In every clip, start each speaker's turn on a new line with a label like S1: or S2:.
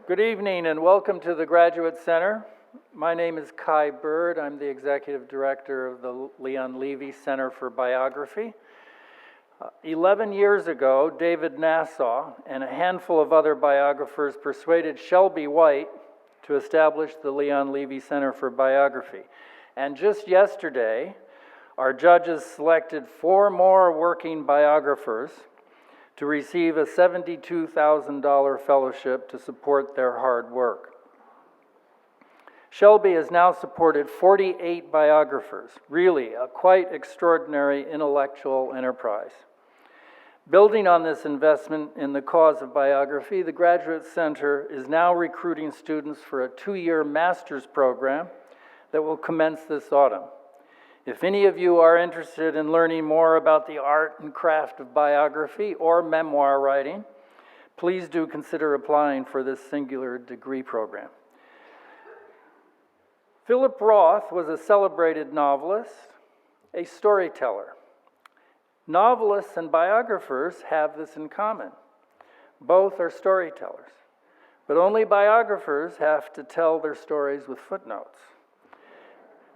S1: Good evening and welcome to the Graduate Center. My name is Kai Bird. I'm the Executive Director of the Leon Levy Center for Biography. 11 years ago, David Nassau and a handful of other biographers persuaded Shelby White to establish the Leon Levy Center for Biography. And just yesterday, our judges selected 4 more working biographers to receive a $72,000 fellowship to support their hard work. Shelby has now supported 48 biographers, really a quite extraordinary intellectual enterprise. Building on this investment in the cause of biography, the Graduate Center is now recruiting students for a 2-year master's program that will commence this autumn. If any of you are interested in learning more about the art and craft of biography or memoir writing, please do consider applying for this singular degree program. Philip Roth was a celebrated novelist, a storyteller. Novelists and biographers have this in common. Both are storytellers, but only biographers have to tell their stories with footnotes.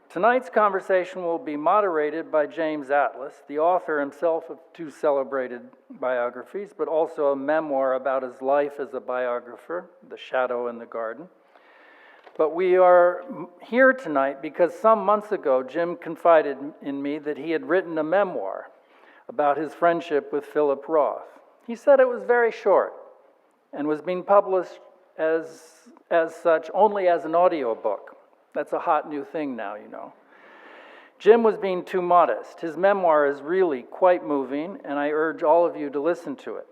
S1: Tonight's conversation will be moderated by James Atlas, the author himself of 2 celebrated biographies, but also a memoir about his life as a biographer, The Shadow in the Garden. But we are here tonight because some months ago, Jim confided in me that he had written a memoir about his friendship with Philip Roth. He said it was very short and was being published as such only as an audiobook. That's a hot new thing now, you know. Jim was being too modest. His memoir is really quite moving, and I urge all of you to listen to it.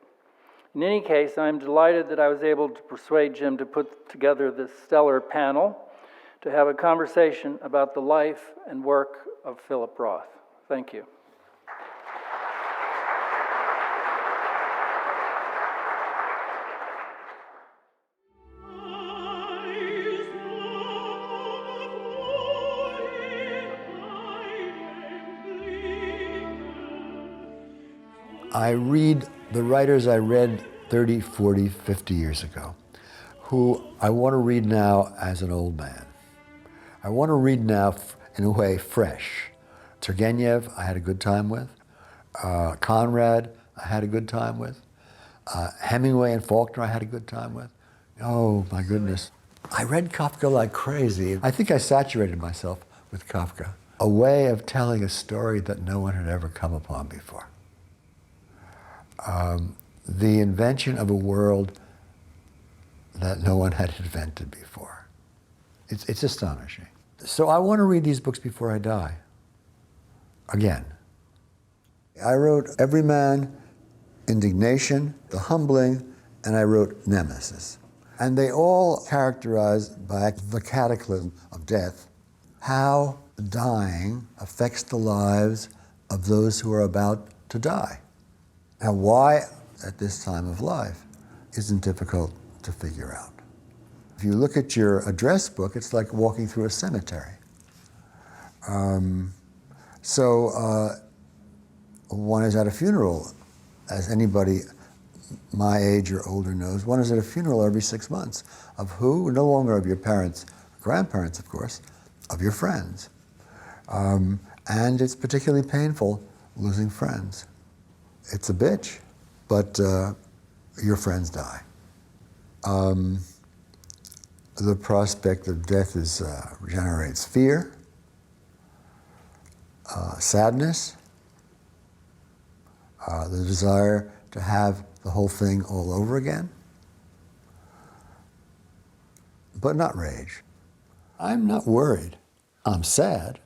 S1: In any case, I'm delighted that I was able to persuade Jim to put together this stellar panel to have a conversation about the life and work of Philip Roth. Thank you.
S2: I read the writers I read 30, 40, 50 years ago, who I want to read now as an old man. I want to read now, in a way, fresh. Turgenev, I had a good time with. Conrad, I had a good time with. Hemingway and Faulkner, I had a good time with. Oh, my goodness. I read Kafka like crazy. I think I saturated myself with Kafka. A way of telling a story that no one had ever come upon before. The invention of a world that no one had invented before. It's astonishing. So I want to read these books before I die. Again. I wrote Everyman, Indignation, The Humbling, and I wrote Nemesis. And they all characterized by the cataclysm of death, how dying affects the lives of those who are about to die. Now, why at this time of life isn't difficult to figure out. If you look at your address book, it's like walking through a cemetery. One is at a funeral, as anybody my age or older knows, one is at a funeral every 6 months. Of who? No longer of your parents, grandparents, of course, of your friends. And it's particularly painful losing friends. It's a bitch, but your friends die. The prospect of death generates fear, sadness, the desire to have the whole thing all over again, but not rage. I'm not worried. I'm sad,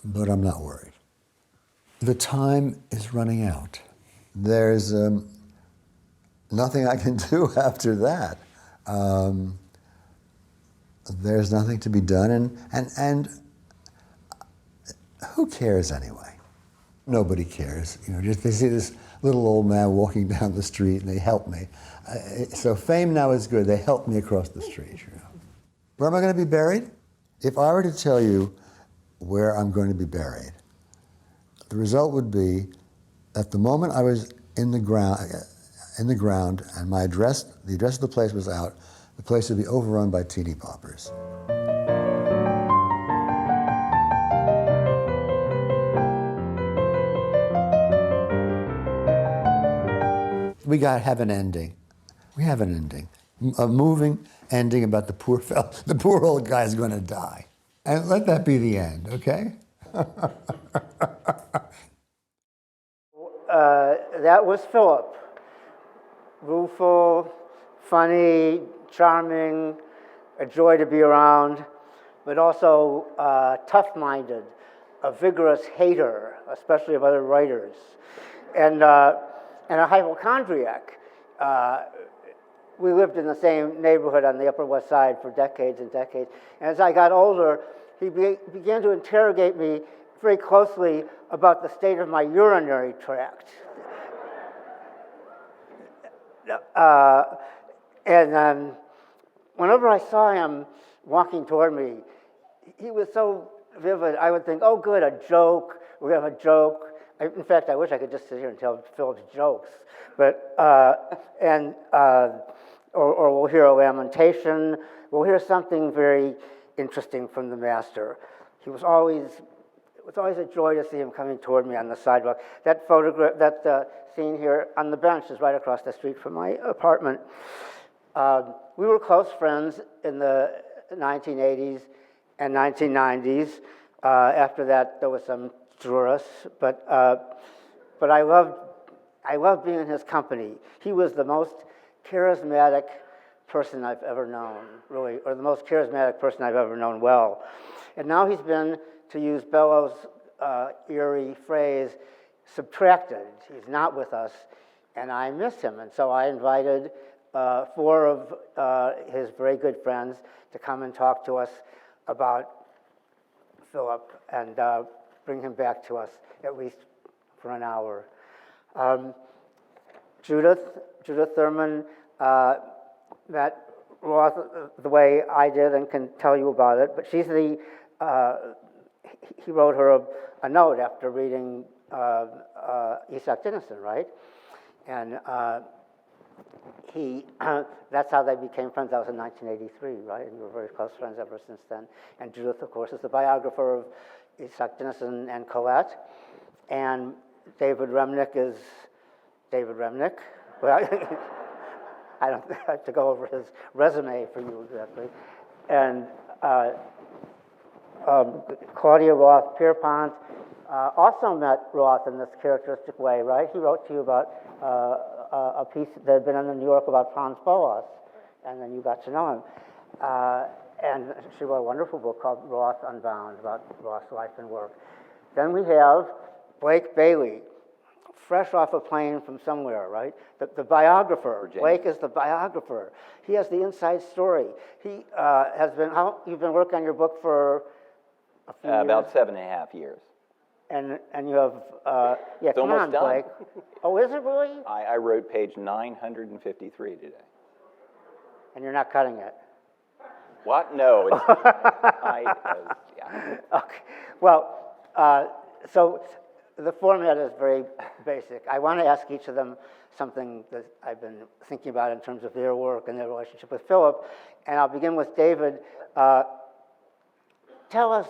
S2: but I'm not worried. The time is running out. There's nothing I can do after that. There's nothing to be done, and who cares anyway? Nobody cares. You know, just they see this little old man walking down the street, and they help me. So fame now is good. They help me across the street. You know. Where am I going to be buried? If I were to tell you where I'm going to be buried, the result would be that the moment I was in the ground, and my address, the address of the place was out, the place would be overrun by teeny poppers. We gotta have an ending. We have an ending. A moving ending about the poor old guy's gonna die. And let that be the end, okay?
S3: That was Philip. Rueful, funny, charming, a joy to be around, but also tough-minded, a vigorous hater, especially of other writers, and a hypochondriac. We lived in the same neighborhood on the Upper West Side for decades and decades. And as I got older, he began to interrogate me very closely about the state of my urinary tract. And whenever I saw him walking toward me, he was so vivid. I would think, oh, good, a joke. We have a joke. In fact, I wish I could just sit here and tell Philip's jokes. But or we'll hear a lamentation. We'll hear something very interesting from the master. It was always a joy to see him coming toward me on the sidewalk. That photograph, that scene here on the bench is right across the street from my apartment. We were close friends in the 1980s and 1990s. After that, there was some Juris, but I loved being in his company. He was the most charismatic person I've ever known, really, or the most charismatic person I've ever known well. And now he's been, to use Bellows' eerie phrase, subtracted. He's not with us, and I miss him. And so I invited 4 of his very good friends to come and talk to us about Philip and bring him back to us, at least for an hour. Judith Thurman met Roth the way I did and can tell you about it, but she's he wrote her a note after reading Isak Dinesen, right? And that's how they became friends. That was in 1983, right? And we were very close friends ever since then. And Judith, of course, is the biographer of Isak Dinesen and Colette. And David Remnick is David Remnick. Well, I don't have to go over his resume for you exactly. And Claudia Roth Pierpont also met Roth in this characteristic way, right? He wrote to you about a piece that had been in the New York about Franz Boas, and then you got to know him. And she wrote a wonderful book called Roth Unbound, about Roth's life and work. Then we have Blake Bailey, fresh off a plane from somewhere, right? The biographer.
S4: Virginia.
S3: Blake is the biographer. He has the inside story. He has been, you've been working on your book for a few years?
S4: About 7.5 years.
S3: And you have, yeah,
S4: It's
S3: come
S4: almost
S3: on,
S4: done.
S3: Blake. Oh, is it really?
S4: I wrote page 953 today.
S3: And you're not cutting it?
S4: What? No. It's, yeah.
S3: Okay. Well, so the format is very basic. I want to ask each of them something that I've been thinking about in terms of their work and their relationship with Philip. And I'll begin with David. Tell us,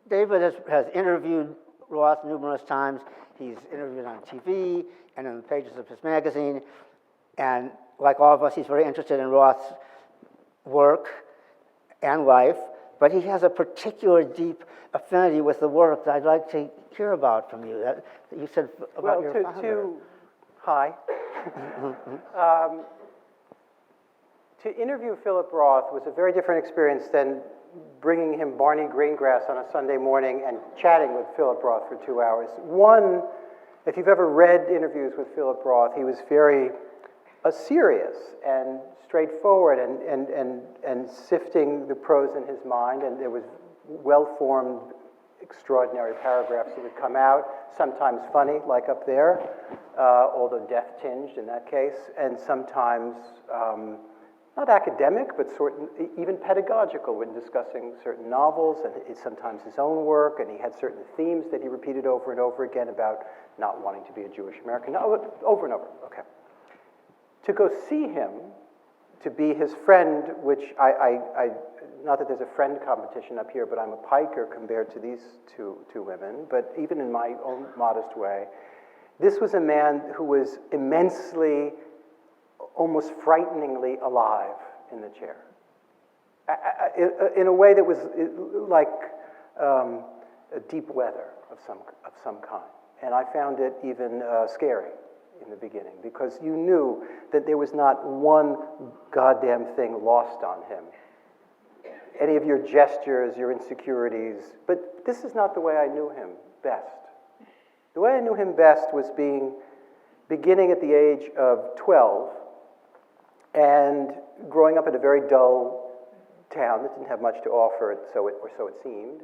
S3: David has interviewed Roth numerous times. He's interviewed on TV and in the pages of his magazine. And like all of us, he's very interested in Roth's work and life, but he has a particular deep affinity with the work that I'd like to hear about from you. That you said about your father.
S5: Hi. To interview Philip Roth was a very different experience than bringing him Barney Greengrass on a Sunday morning and chatting with Philip Roth for 2 hours. One, if you've ever read interviews with Philip Roth, he was very serious and straightforward and sifting the prose in his mind, and there was well-formed, extraordinary paragraphs that would come out, sometimes funny, like up there, although death-tinged in that case, and sometimes not academic, but even pedagogical when discussing certain novels, and sometimes his own work, and he had certain themes that he repeated over and over again about not wanting to be a Jewish American, over and over, okay. To go see him to be his friend, which not that there's a friend competition up here, but I'm a piker compared to these two women, but even in my own modest way, this was a man who was immensely, almost frighteningly alive in the chair. In a way that was like a deep weather of some kind. And I found it even scary in the beginning, because you knew that there was not one goddamn thing lost on him. Any of your gestures, your insecurities, but this is not the way I knew him best. The way I knew him best was beginning at the age of 12 and growing up in a very dull town that didn't have much to offer, or so it seemed,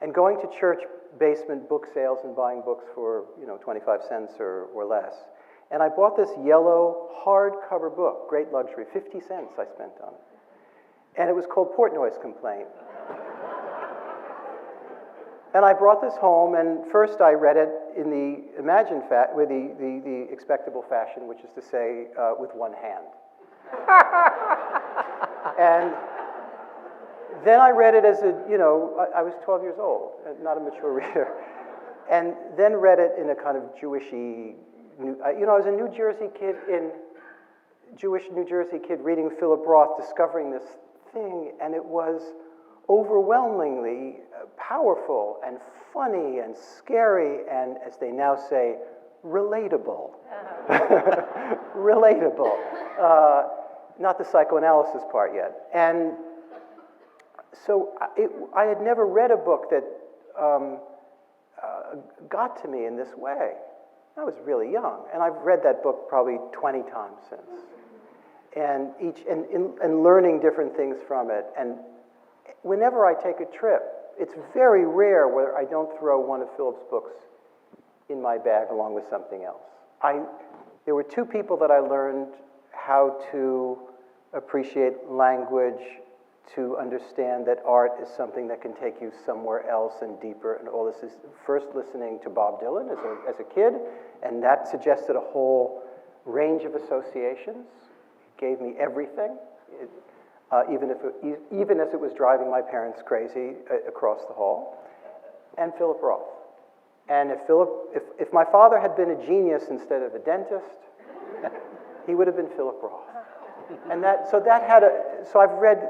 S5: and going to church basement book sales and buying books for 25 cents or less. And I bought this yellow hardcover book, great luxury, 50 cents I spent on it. And it was called Portnoy's Complaint. And I brought this home, and first I read it in the with the expectable fashion, which is to say, with one hand. And then I read it as I was 12 years old, not a mature reader. And then read it in a kind of Jewishy, I was a Jewish New Jersey kid reading Philip Roth, discovering this thing, and it was overwhelmingly powerful and funny and scary and, as they now say, relatable. Relatable. Not the psychoanalysis part yet. And so I had never read a book that got to me in this way. I was really young, and I've read that book probably 20 times since. And learning different things from it. And whenever I take a trip, it's very rare where I don't throw one of Philip's books in my bag along with something else. There were two people that I learned how to appreciate language, to understand that art is something that can take you somewhere else and deeper, and all this is first listening to Bob Dylan as a kid, and that suggested a whole range of associations. It gave me everything, even as it was driving my parents crazy across the hall, and Philip Roth. And if my father had been a genius instead of a dentist, he would have been Philip Roth. And so I've read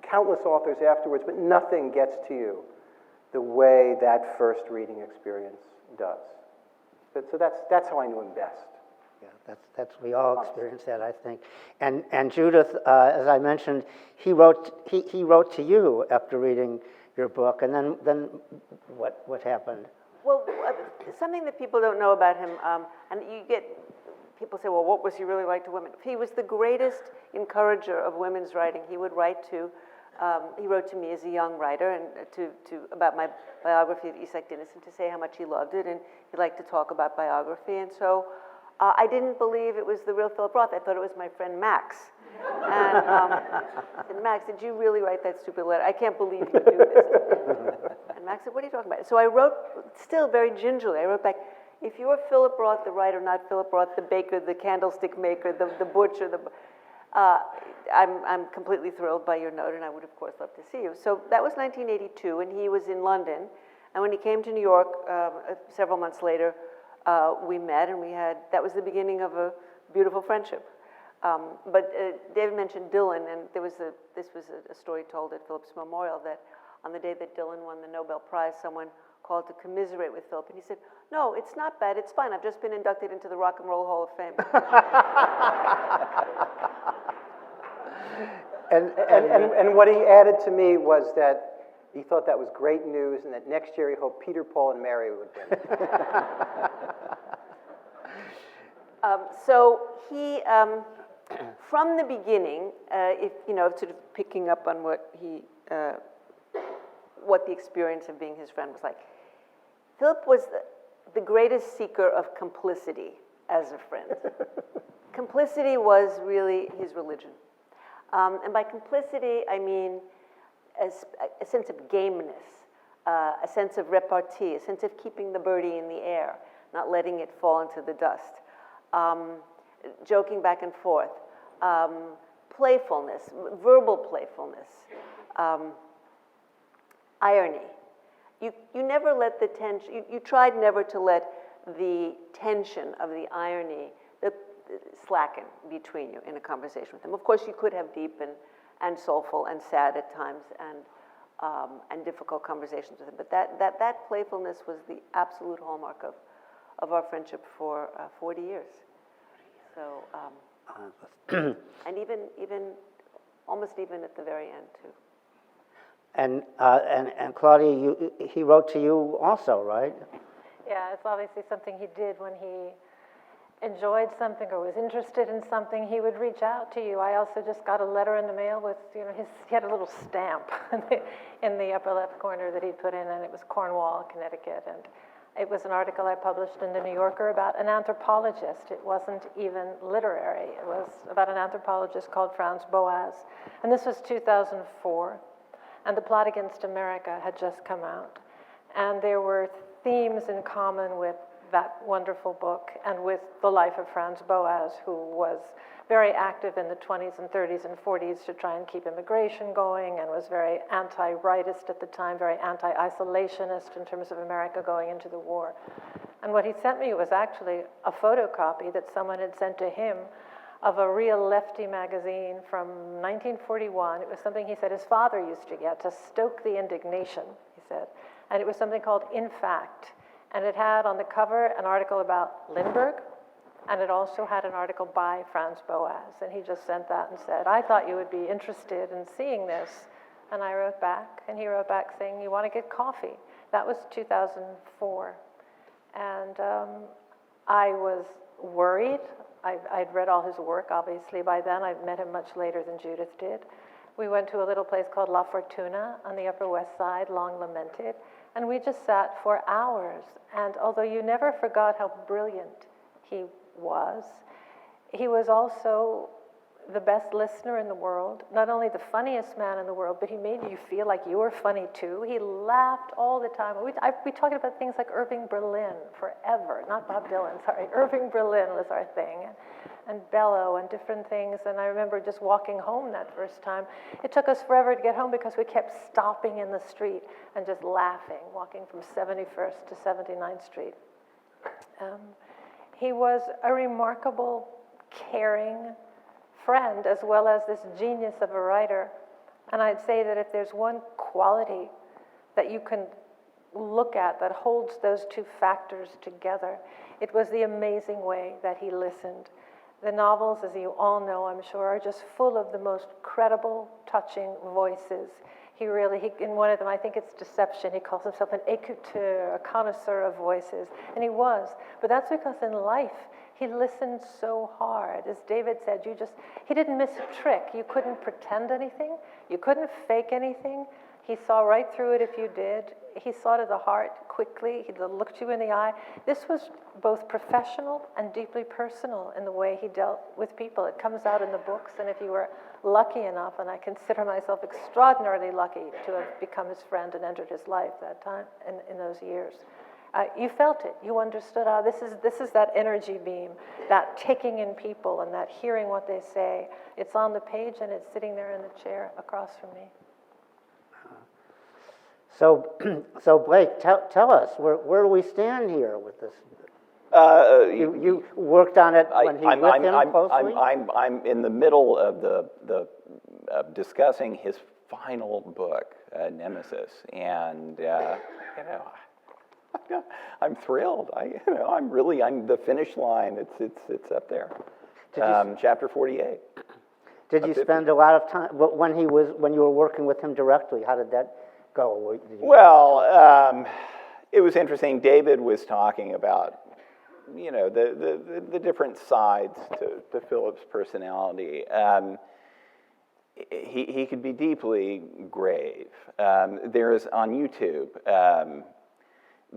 S5: countless authors afterwards, but nothing gets to you the way that first reading experience does. So that's how I knew him best.
S3: Yeah, we all experienced that, I think. And Judith, as I mentioned, he wrote to you after reading your book, and then what happened?
S6: Well, something that people don't know about him, and people say, well, what was he really like to women? He was the greatest encourager of women's writing. He would write he wrote to me as a young writer and about my biography of Isak Dinesen, to say how much he loved it, and he liked to talk about biography. And so I didn't believe it was the real Philip Roth. I thought it was my friend Max. And I said, Max, did you really write that stupid letter? I can't believe you do this. And Max said, what are you talking about? So I wrote, still very gingerly, I wrote back, if you were Philip Roth, the writer, not Philip Roth, the baker, the candlestick maker, the butcher, I'm completely thrilled by your note, and I would, of course, love to see you. So that was 1982, and he was in London. And when he came to New York several months later, we met, and that was the beginning of a beautiful friendship. But David mentioned Dylan, and this was a story told at Philip's memorial, that on the day that Dylan won the Nobel Prize, someone called to commiserate with Philip, and he said, no, it's not bad, it's fine, I've just been inducted into the Rock and Roll Hall of Fame.
S5: And what he added to me was that he thought that was great news, and that next year he hoped Peter, Paul, and Mary would win.
S6: So he, from the beginning, sort of picking up on what the experience of being his friend was like, Philip was the greatest seeker of complicity as a friend. Complicity was really his religion. And by complicity, I mean a sense of gameness, a sense of repartee, a sense of keeping the birdie in the air, not letting it fall into the dust, joking back and forth, playfulness, verbal playfulness, irony. You never let the tension, you tried never to let the tension of the irony slacken between you in a conversation with him. Of course, you could have deep and soulful and sad at times and difficult conversations with him, but that playfulness was the absolute hallmark of our friendship for 40 years. So, and even almost even at the very end too.
S3: And Claudia, he wrote to you also, right?
S7: Yeah, it's obviously something he did when he enjoyed something or was interested in something, he would reach out to you. I also just got a letter in the mail with, he had a little stamp in the upper left corner that he'd put in, and it was Cornwall, Connecticut, and it was an article I published in the New Yorker about an anthropologist. It wasn't even literary. It was about an anthropologist called Franz Boas, and this was 2004, and The Plot Against America had just come out, and there were themes in common with that wonderful book and with the life of Franz Boas, who was very active in the 20s and 30s and 40s to try and keep immigration going, and was very anti-rightist at the time, very anti-isolationist in terms of America going into the war. And what he sent me was actually a photocopy that someone had sent to him of a real lefty magazine from 1941. It was something he said his father used to get to stoke the indignation, he said. And it was something called In Fact. And it had on the cover an article about Lindbergh, and it also had an article by Franz Boas. And he just sent that and said, I thought you would be interested in seeing this. And I wrote back, and he wrote back saying, you want to get coffee? That was 2004. And I was worried. I'd read all his work, obviously, by then. I'd met him much later than Judith did. We went to a little place called La Fortuna on the Upper West Side, long lamented. And we just sat for hours. And although you never forgot how brilliant he was also the best listener in the world, not only the funniest man in the world, but he made you feel like you were funny too. He laughed all the time. We talked about things like Irving Berlin forever, not Bob Dylan, sorry. Irving Berlin was our thing, and Bellow and different things. And I remember just walking home that first time. It took us forever to get home because we kept stopping in the street and just laughing, walking from 71st to 79th Street. He was a remarkable, caring friend, as well as this genius of a writer. And I'd say that if there's one quality that you can look at that holds those two factors together, it was the amazing way that he listened. The novels, as you all know, I'm sure, are just full of the most credible, touching voices. In one of them, I think it's Deception, he calls himself an écouteur, a connoisseur of voices, and he was. But that's because in life, he listened so hard. As David said, he didn't miss a trick. You couldn't pretend anything. You couldn't fake anything. He saw right through it if you did. He saw to the heart quickly. He looked you in the eye. This was both professional and deeply personal in the way he dealt with people. It comes out in the books, and if you were lucky enough, and I consider myself extraordinarily lucky to have become his friend and entered his life that time, in those years, you felt it. You understood, this is that energy beam, that taking in people and that hearing what they say. It's on the page, and it's sitting there in the chair across from me.
S3: So Blake, tell us, where do we stand here with this? You worked on it when he was with him closely?
S4: I'm in the middle of the discussing his final book, Nemesis, and I'm thrilled. I'm the finish line. It's up there. Chapter 48.
S3: Did you spend a lot of time when you were working with him directly? How did that go?
S4: Well, it was interesting. David was talking about the different sides to Philip's personality. He could be deeply grave. There is on YouTube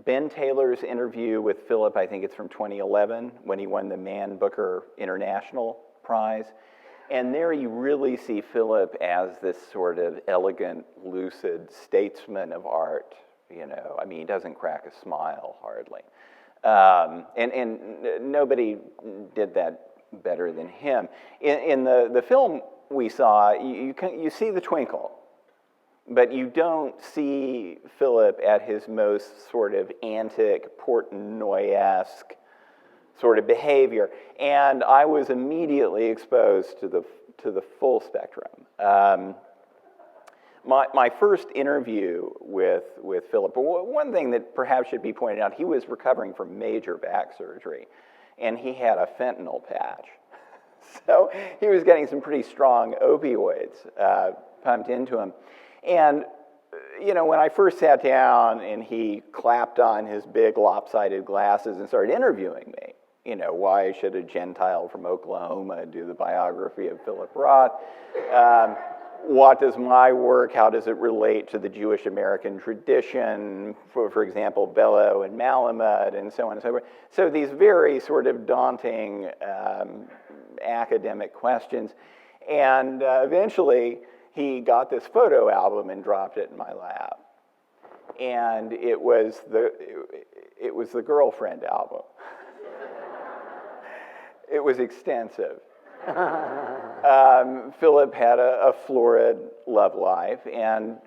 S4: Ben Taylor's interview with Philip. I think it's from 2011 when he won the Man Booker International Prize. And there you really see Philip as this sort of elegant, lucid statesman of art. He doesn't crack a smile hardly. And nobody did that better than him. In the film we saw, you see the twinkle, but you don't see Philip at his most sort of antic, Portnoy-esque sort of behavior. And I was immediately exposed to the full spectrum. My first interview with Philip, one thing that perhaps should be pointed out, he was recovering from major back surgery, and he had a fentanyl patch. So he was getting some pretty strong opioids pumped into him. And, when I first sat down and he clapped on his big lopsided glasses and started interviewing me, why should a Gentile from Oklahoma do the biography of Philip Roth? What does my work, how does it relate to the Jewish American tradition, for example, Bellow and Malamud, and so on and so forth. So these very sort of daunting academic questions. And eventually, he got this photo album and dropped it in my lap. And it was the girlfriend album. It was extensive. Philip had a florid love life, and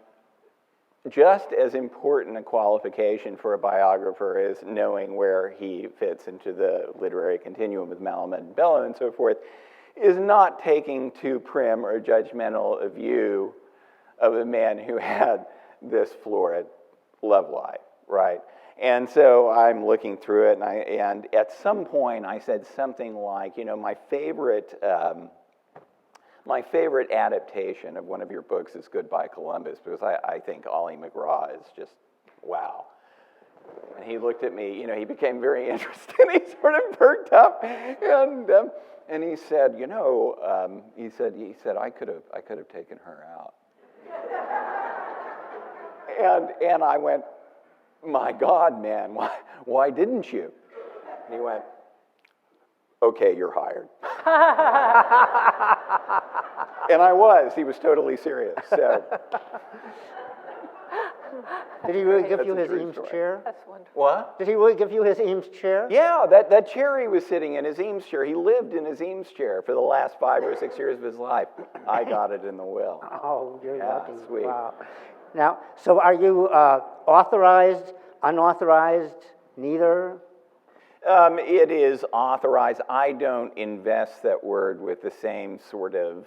S4: just as important a qualification for a biographer is knowing where he fits into the literary continuum with Malamud and Bellow and so forth, is not taking too prim or judgmental a view of a man who had this florid love life, right? And so I'm looking through it, and at some point I said something like, my favorite adaptation of one of your books is Goodbye Columbus, because I think Ollie McGraw is just, wow. And he looked at me, he became very interested, he sort of perked up, and he said, he said I could have taken her out. And I went, my God, man, why didn't you? And he went, okay, you're hired. And he was totally serious. So.
S3: Did he really give you his Eames chair?
S7: That's wonderful.
S4: What?
S3: Did he really give you his Eames chair?
S4: Yeah, that chair he was sitting in, his Eames chair. He lived in his Eames chair for the last 5 or 6 years of his life. I got it in the will.
S3: Oh, you're lucky.
S4: Sweet.
S3: Wow. Now, so are you authorized, unauthorized, neither?
S4: It is authorized. I don't invest that word with the same sort of,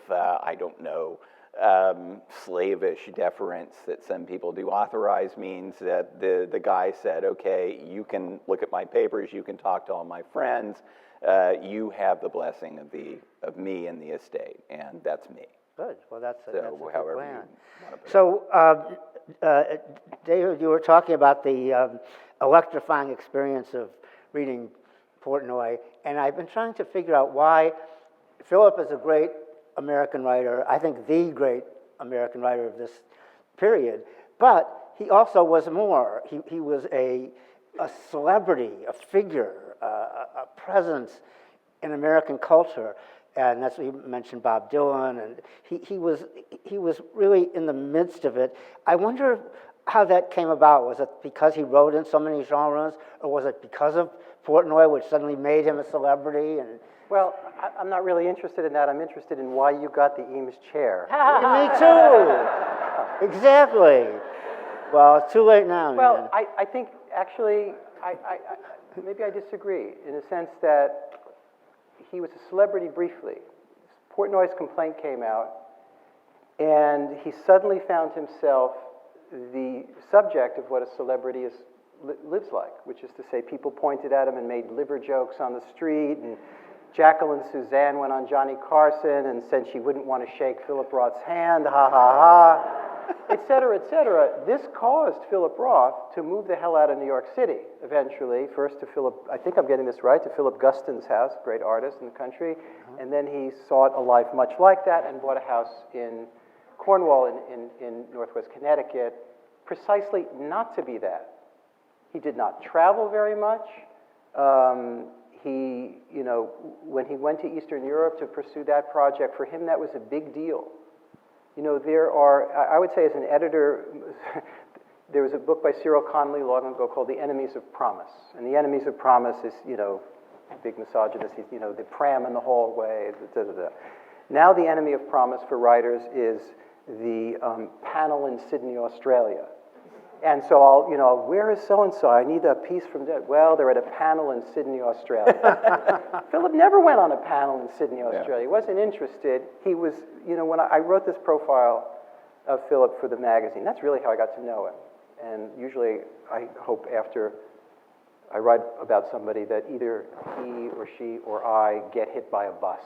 S4: slavish deference that some people do. Authorized means that the guy said, okay, you can look at my papers, you can talk to all my friends, you have the blessing of me and the estate, and that's me.
S3: Good. Well, that's a good plan.
S4: So,
S3: David, you were talking about the electrifying experience of reading Portnoy, and I've been trying to figure out why Philip is a great American writer, I think the great American writer of this period, but he also was more. He was a celebrity, a figure, a presence in American culture. And that's what you mentioned, Bob Dylan, and he was really in the midst of it. I wonder how that came about. Was it because he wrote in so many genres, or was it because of Portnoy, which suddenly made him a celebrity? And
S5: Well, I'm not really interested in that. I'm interested in why you got the Eames chair.
S3: me too. Exactly. Well, it's too late now,
S5: Well,
S3: man.
S5: I think actually, maybe I disagree in the sense that he was a celebrity briefly. Portnoy's complaint came out, and he suddenly found himself the subject of what a celebrity lives like, which is to say, people pointed at him and made liver jokes on the street, and Jacqueline Suzanne went on Johnny Carson and said she wouldn't want to shake Philip Roth's hand, ha ha ha, et cetera, et cetera. This caused Philip Roth to move the hell out of New York City eventually, first to Philip, I think I'm getting this right, to Philip Guston's house, great artist in the country, and then he sought a life much like that and bought a house in Cornwall in northwest Connecticut, precisely not to be that. He did not travel very much. When he went to Eastern Europe to pursue that project, for him that was a big deal. I would say as an editor, there was a book by Cyril Connolly long ago called The Enemies of Promise. And The Enemies of Promise is, big misogynist, the pram in the hallway, da-da-da. Now the enemy of promise for writers is the panel in Sydney, Australia. And so where is so-and-so? I need a piece from that. Well, they're at a panel in Sydney, Australia. Philip never went on a panel in Sydney, Australia. He wasn't interested. He was, when I wrote this profile of Philip for the magazine, that's really how I got to know him. And usually I hope after I write about somebody that either he or she or I get hit by a bus.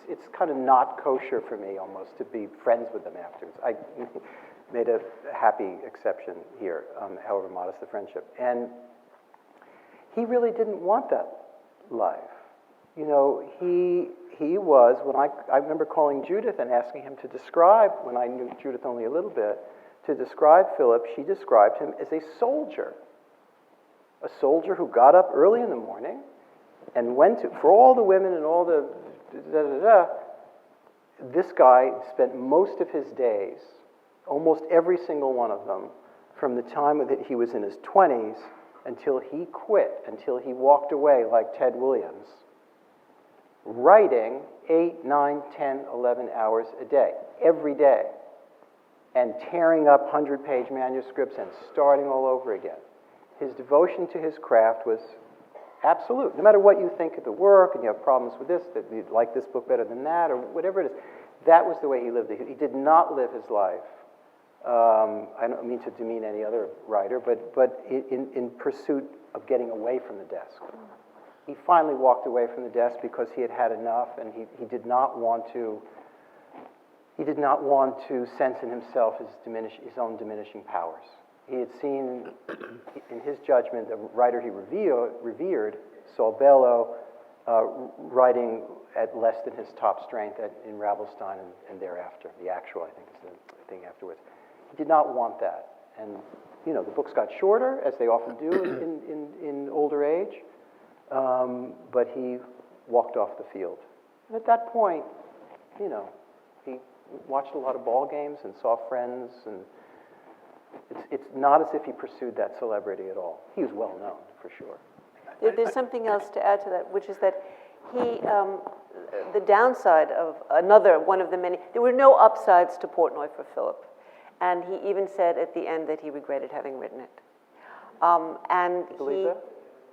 S5: It's kind of not kosher for me almost to be friends with them afterwards. I made a happy exception here, however modest the friendship. And he really didn't want that life. He was, when I remember calling Judith and asking him to describe, when I knew Judith only a little bit, to describe Philip, she described him as a soldier who got up early in the morning and went to, for all the women and all the this guy spent most of his days, almost every single one of them, from the time that he was in his 20s until he quit, until he walked away like Ted Williams, writing 8, 9, 10, 11 hours a day, every day, and tearing up 100-page manuscripts and starting all over again. His devotion to his craft was absolute. No matter what you think of the work, and you have problems with this, that you like this book better than that, or whatever it is, that was the way he lived. He did not live his life. I don't mean to demean any other writer, but in pursuit of getting away from the desk. He finally walked away from the desk because he had had enough, and he did not want to. He did not want to sense in himself his own diminishing powers. He had seen, in his judgment, a writer he revered, Saul Bellow, writing at less than his top strength in Ravelstein and thereafter. The Actual, I think, is the thing afterwards. He did not want that. And, the books got shorter, as they often do in older age, but he walked off the field. And at that point, he watched a lot of ball games and saw friends, and it's not as if he pursued that celebrity at all. He was well known, for sure.
S6: There's something else to add to that, which is that he, the downside of one of the many, there were no upsides to Portnoy for Philip. And he even said at the end that he regretted having written it. And
S5: you believe that?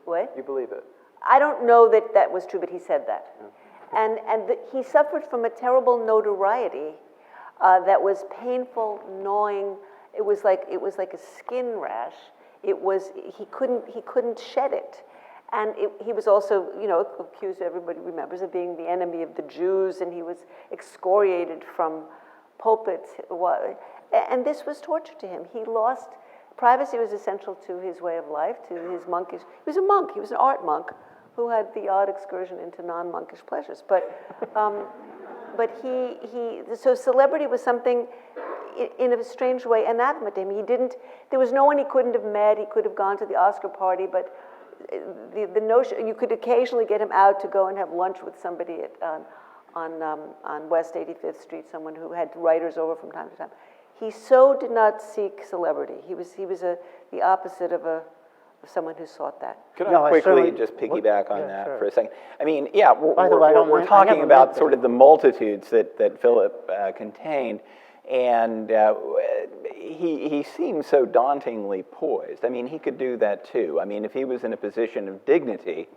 S6: What?
S5: You believe it?
S6: I don't know that was true, but he said that. Yeah. And he suffered from a terrible notoriety that was painful, gnawing. It was like a skin rash. He couldn't shed it. And he was also, accused, everybody remembers, of being the enemy of the Jews, and he was excoriated from pulpits. And this was torture to him. He lost, privacy was essential to his way of life, to his monkish, he was a monk, he was an art monk who had the odd excursion into non-monkish pleasures. So celebrity was something, in a strange way, anathema to him. There was no one he couldn't have met. He could have gone to the Oscar party, but the notion, you could occasionally get him out to go and have lunch with somebody on West 85th Street, someone who had writers over from time to time. He so did not seek celebrity. He was the opposite of someone who sought that.
S4: Could I quickly just piggyback on that for a second? I mean, we're talking about sort of the multitudes that Philip contained, and he seemed so dauntingly poised. I mean, he could do that too. I mean, if he was in a position of dignity,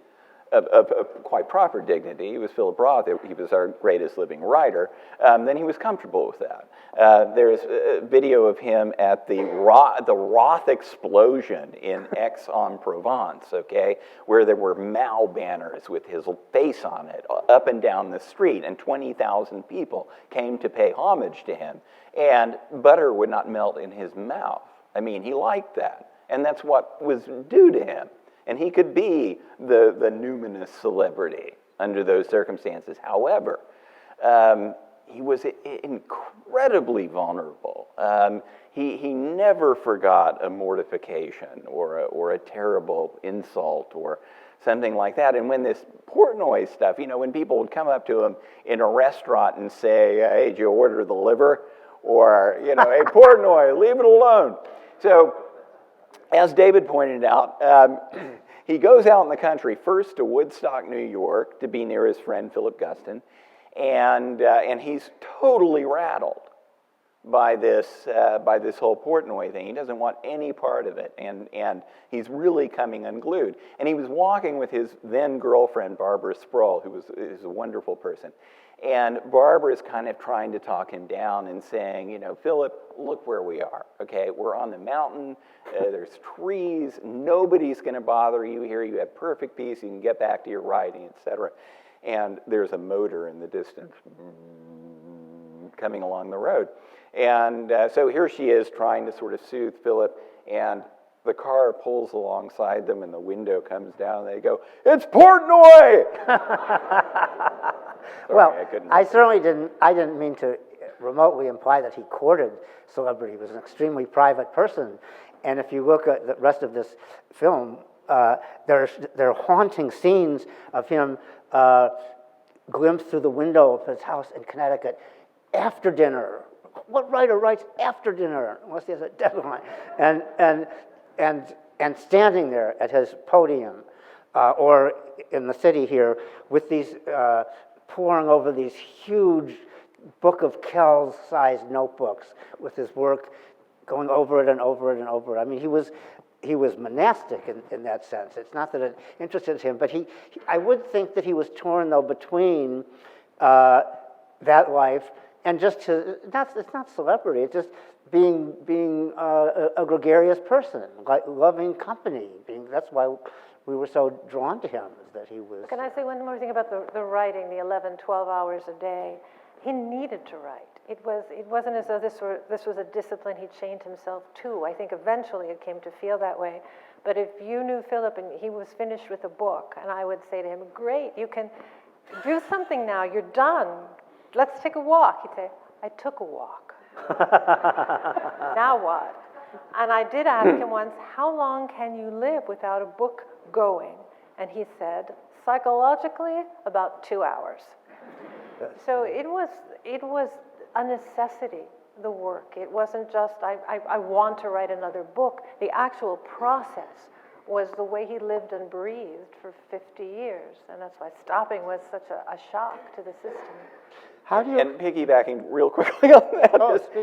S4: of quite proper dignity, he was Philip Roth, he was our greatest living writer, then he was comfortable with that. There's a video of him at the Roth explosion in Aix-en-Provence, okay, where there were Mao banners with his face on it up and down the street, and 20,000 people came to pay homage to him, and butter would not melt in his mouth. I mean, he liked that, and that's what was due to him. And he could be the numinous celebrity under those circumstances. However, he was incredibly vulnerable. He never forgot a mortification or a terrible insult or something like that. And when this Portnoy stuff, when people would come up to him in a restaurant and say, hey, did you order the liver? Or, hey, Portnoy, leave it alone. So, as David pointed out, he goes out in the country, first to Woodstock, New York, to be near his friend Philip Guston, And he's totally rattled by this whole Portnoy thing. He doesn't want any part of it, and he's really coming unglued. And he was walking with his then girlfriend Barbara Sproul, who is a wonderful person. And Barbara is kind of trying to talk him down and saying, you know, Philip, look where we are. Okay, we're on the mountain. There's trees. Nobody's going to bother you here. You have perfect peace. You can get back to your writing, etc. And there's a motor in the distance coming along the road. And so here she is trying to sort of soothe Philip, and the car pulls alongside them, and the window comes down, and they go, "It's Portnoy!"
S3: Well, I certainly didn't mean to remotely imply that he courted celebrity. He was an extremely private person. And if you look at the rest of this film, there are haunting scenes of him glimpsed through the window of his house in Connecticut after dinner. What writer writes after dinner unless he has a deadline? And standing there at his podium, or in the city here with these poring over these huge Book of Kells-sized notebooks with his work, going over it and over it and over it. I mean, he was monastic in that sense. It's not that it interested him, but I would think that he was torn though between that life and just it's not celebrity. It's just being a gregarious person, like loving company. That's why we were so drawn to him, is that he was.
S7: Can I say one more thing about the writing, the 11, 12 hours a day? He needed to write. It wasn't as though this was a discipline he chained himself to. I think eventually it came to feel that way. But if you knew Philip and he was finished with a book, and I would say to him, "Great, you can do something now. You're done. Let's take a walk." He'd say, "I took a walk." Now what? And I did ask him once, "How long can you live without a book going?" And he said, "Psychologically, about 2 hours." So it was a necessity, the work. It wasn't just, I want to write another book. The actual process was the way he lived and breathed for 50 years. And that's why stopping was such a shock to the system.
S4: And piggybacking real quickly on that,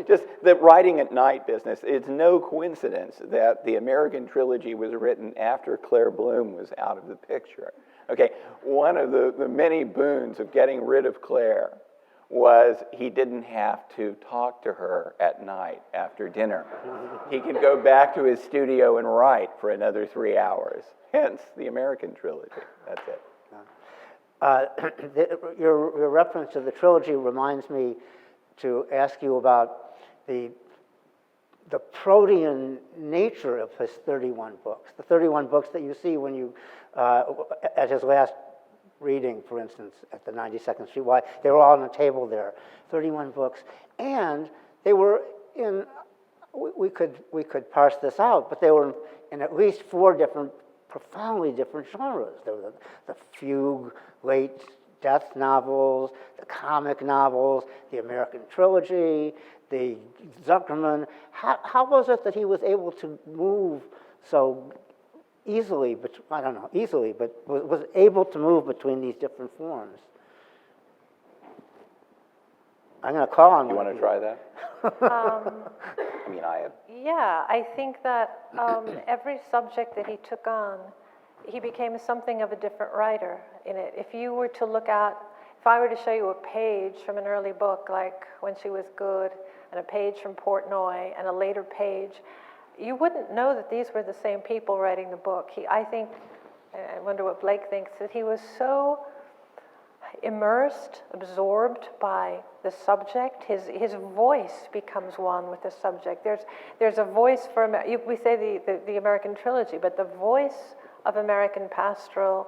S4: just the writing at night business, it's no coincidence that the American trilogy was written after Claire Bloom was out of the picture. Okay, one of the many boons of getting rid of Claire was he didn't have to talk to her at night after dinner. He could go back to his studio and write for another 3 hours. Hence the American trilogy. That's it.
S3: Your reference to the trilogy reminds me to ask you about the protean nature of his 31 books. The 31 books that you see when you, at his last reading, for instance, at the 92nd Street Y, they were all on the table there. 31 books, and they were in. We could parse this out, but they were in at least 4 different, profoundly different genres. There were the fugue, late death novels, the comic novels, the American trilogy, the Zuckerman. How was it that he was able to move so easily, but I don't know, easily, but was able to move between these different forms? I'm going to call on you.
S4: You want to try that? I mean, I have.
S7: Yeah, I think that every subject that he took on, he became something of a different writer in it. If you were to look at, if I were to show you a page from an early book, like When She Was Good, and a page from Portnoy, and a later page, you wouldn't know that these were the same people writing the book. I wonder what Blake thinks, that he was so immersed, absorbed by the subject. His voice becomes one with the subject. There's a voice for, we say the American trilogy, but the voice of American Pastoral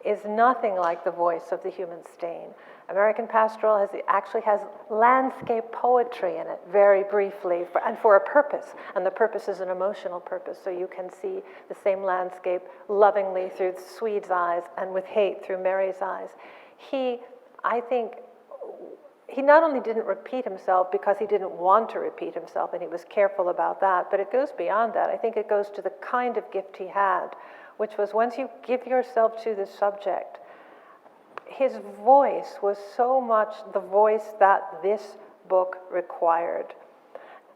S7: is nothing like the voice of The Human Stain. American Pastoral actually has landscape poetry in it, very briefly, and for a purpose. And the purpose is an emotional purpose, so you can see the same landscape lovingly through Swede's eyes and with hate through Mary's eyes. I think, he not only didn't repeat himself because he didn't want to repeat himself, and he was careful about that, but it goes beyond that. I think it goes to the kind of gift he had, which was once you give yourself to the subject, his voice was so much the voice that this book required.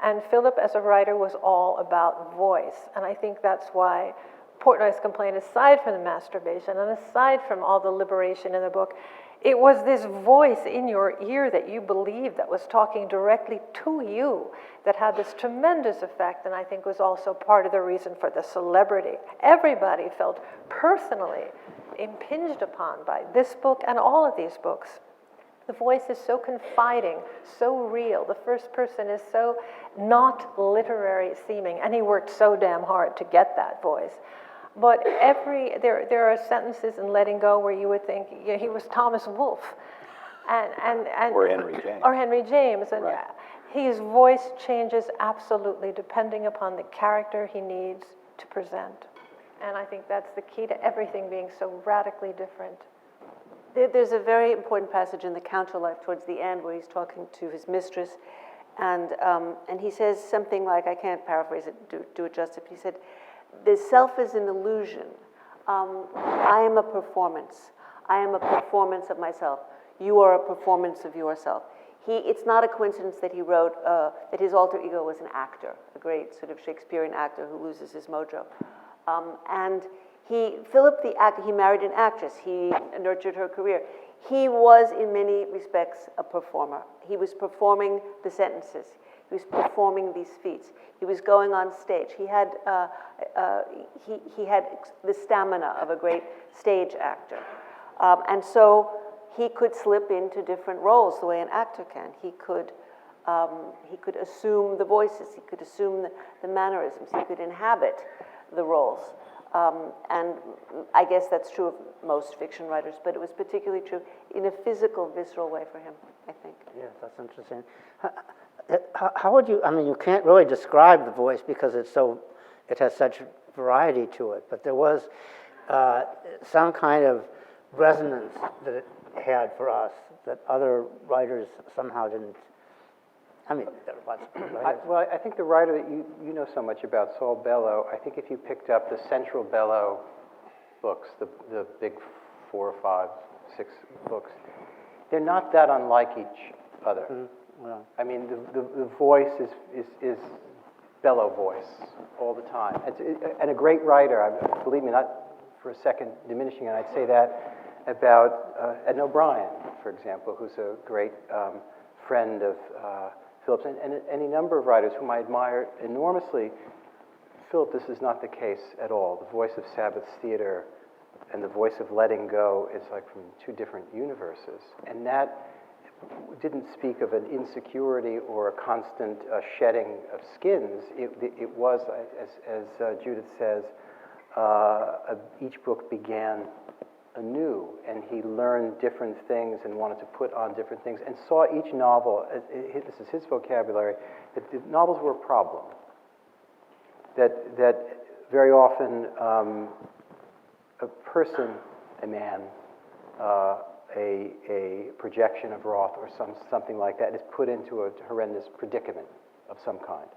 S7: And Philip, as a writer, was all about voice. And I think that's why Portnoy's complaint, aside from the masturbation and aside from all the liberation in the book, it was this voice in your ear that you believed that was talking directly to you that had this tremendous effect, and I think was also part of the reason for the celebrity. Everybody felt personally impinged upon by this book and all of these books. The voice is so confiding, so real. The first person is so not literary seeming, and he worked so damn hard to get that voice. But there are sentences in Letting Go where you would think he was Thomas Wolfe, and
S4: Or Henry James.
S7: Or Henry James, and
S4: Right.
S7: his voice changes absolutely depending upon the character he needs to present. And I think that's the key to everything being so radically different.
S6: There's a very important passage in The Counterlife towards the end where he's talking to his mistress, and he says something like, I can't paraphrase it, do it justice, but he said, "The self is an illusion. I am a performance. I am a performance of myself. You are a performance of yourself." It's not a coincidence that he wrote that his alter ego was an actor, a great sort of Shakespearean actor who loses his mojo. And Philip the actor, he married an actress. He nurtured her career. He was, in many respects, a performer. He was performing the sentences. He was performing these feats. He was going on stage. He had the stamina of a great stage actor. And so he could slip into different roles the way an actor can. He could assume the voices. He could assume the mannerisms. He could inhabit the roles. And I guess that's true of most fiction writers, but it was particularly true in a physical, visceral way for him, I think.
S3: Yes, that's interesting. How would you, I mean, you can't really describe the voice because it has such variety to it, but there was some kind of resonance that it had for us that other writers somehow didn't. I mean, there were lots of writers.
S5: I think the writer that you know so much about, Saul Bellow, I think if you picked up the Central Bellow books, the big 4 or 5, 6 books, they're not that unlike each other.
S3: Mm-hmm. Yeah.
S5: I mean, the voice is Bellow voice all the time. And a great writer, believe me, not for a second diminishing it, I'd say that about Ed O'Brien, for example, who's a great friend of Philip's, and any number of writers whom I admire enormously. Philip, this is not the case at all. The voice of Sabbath's Theater and the voice of Letting Go is like from 2 different universes. And that didn't speak of an insecurity or a constant shedding of skins. It was, as Judith says, each book began anew, and he learned different things and wanted to put on different things, and saw each novel, this is his vocabulary, that the novels were a problem. That very often a person, a man, a projection of Roth or something like that is put into a horrendous predicament of some kind.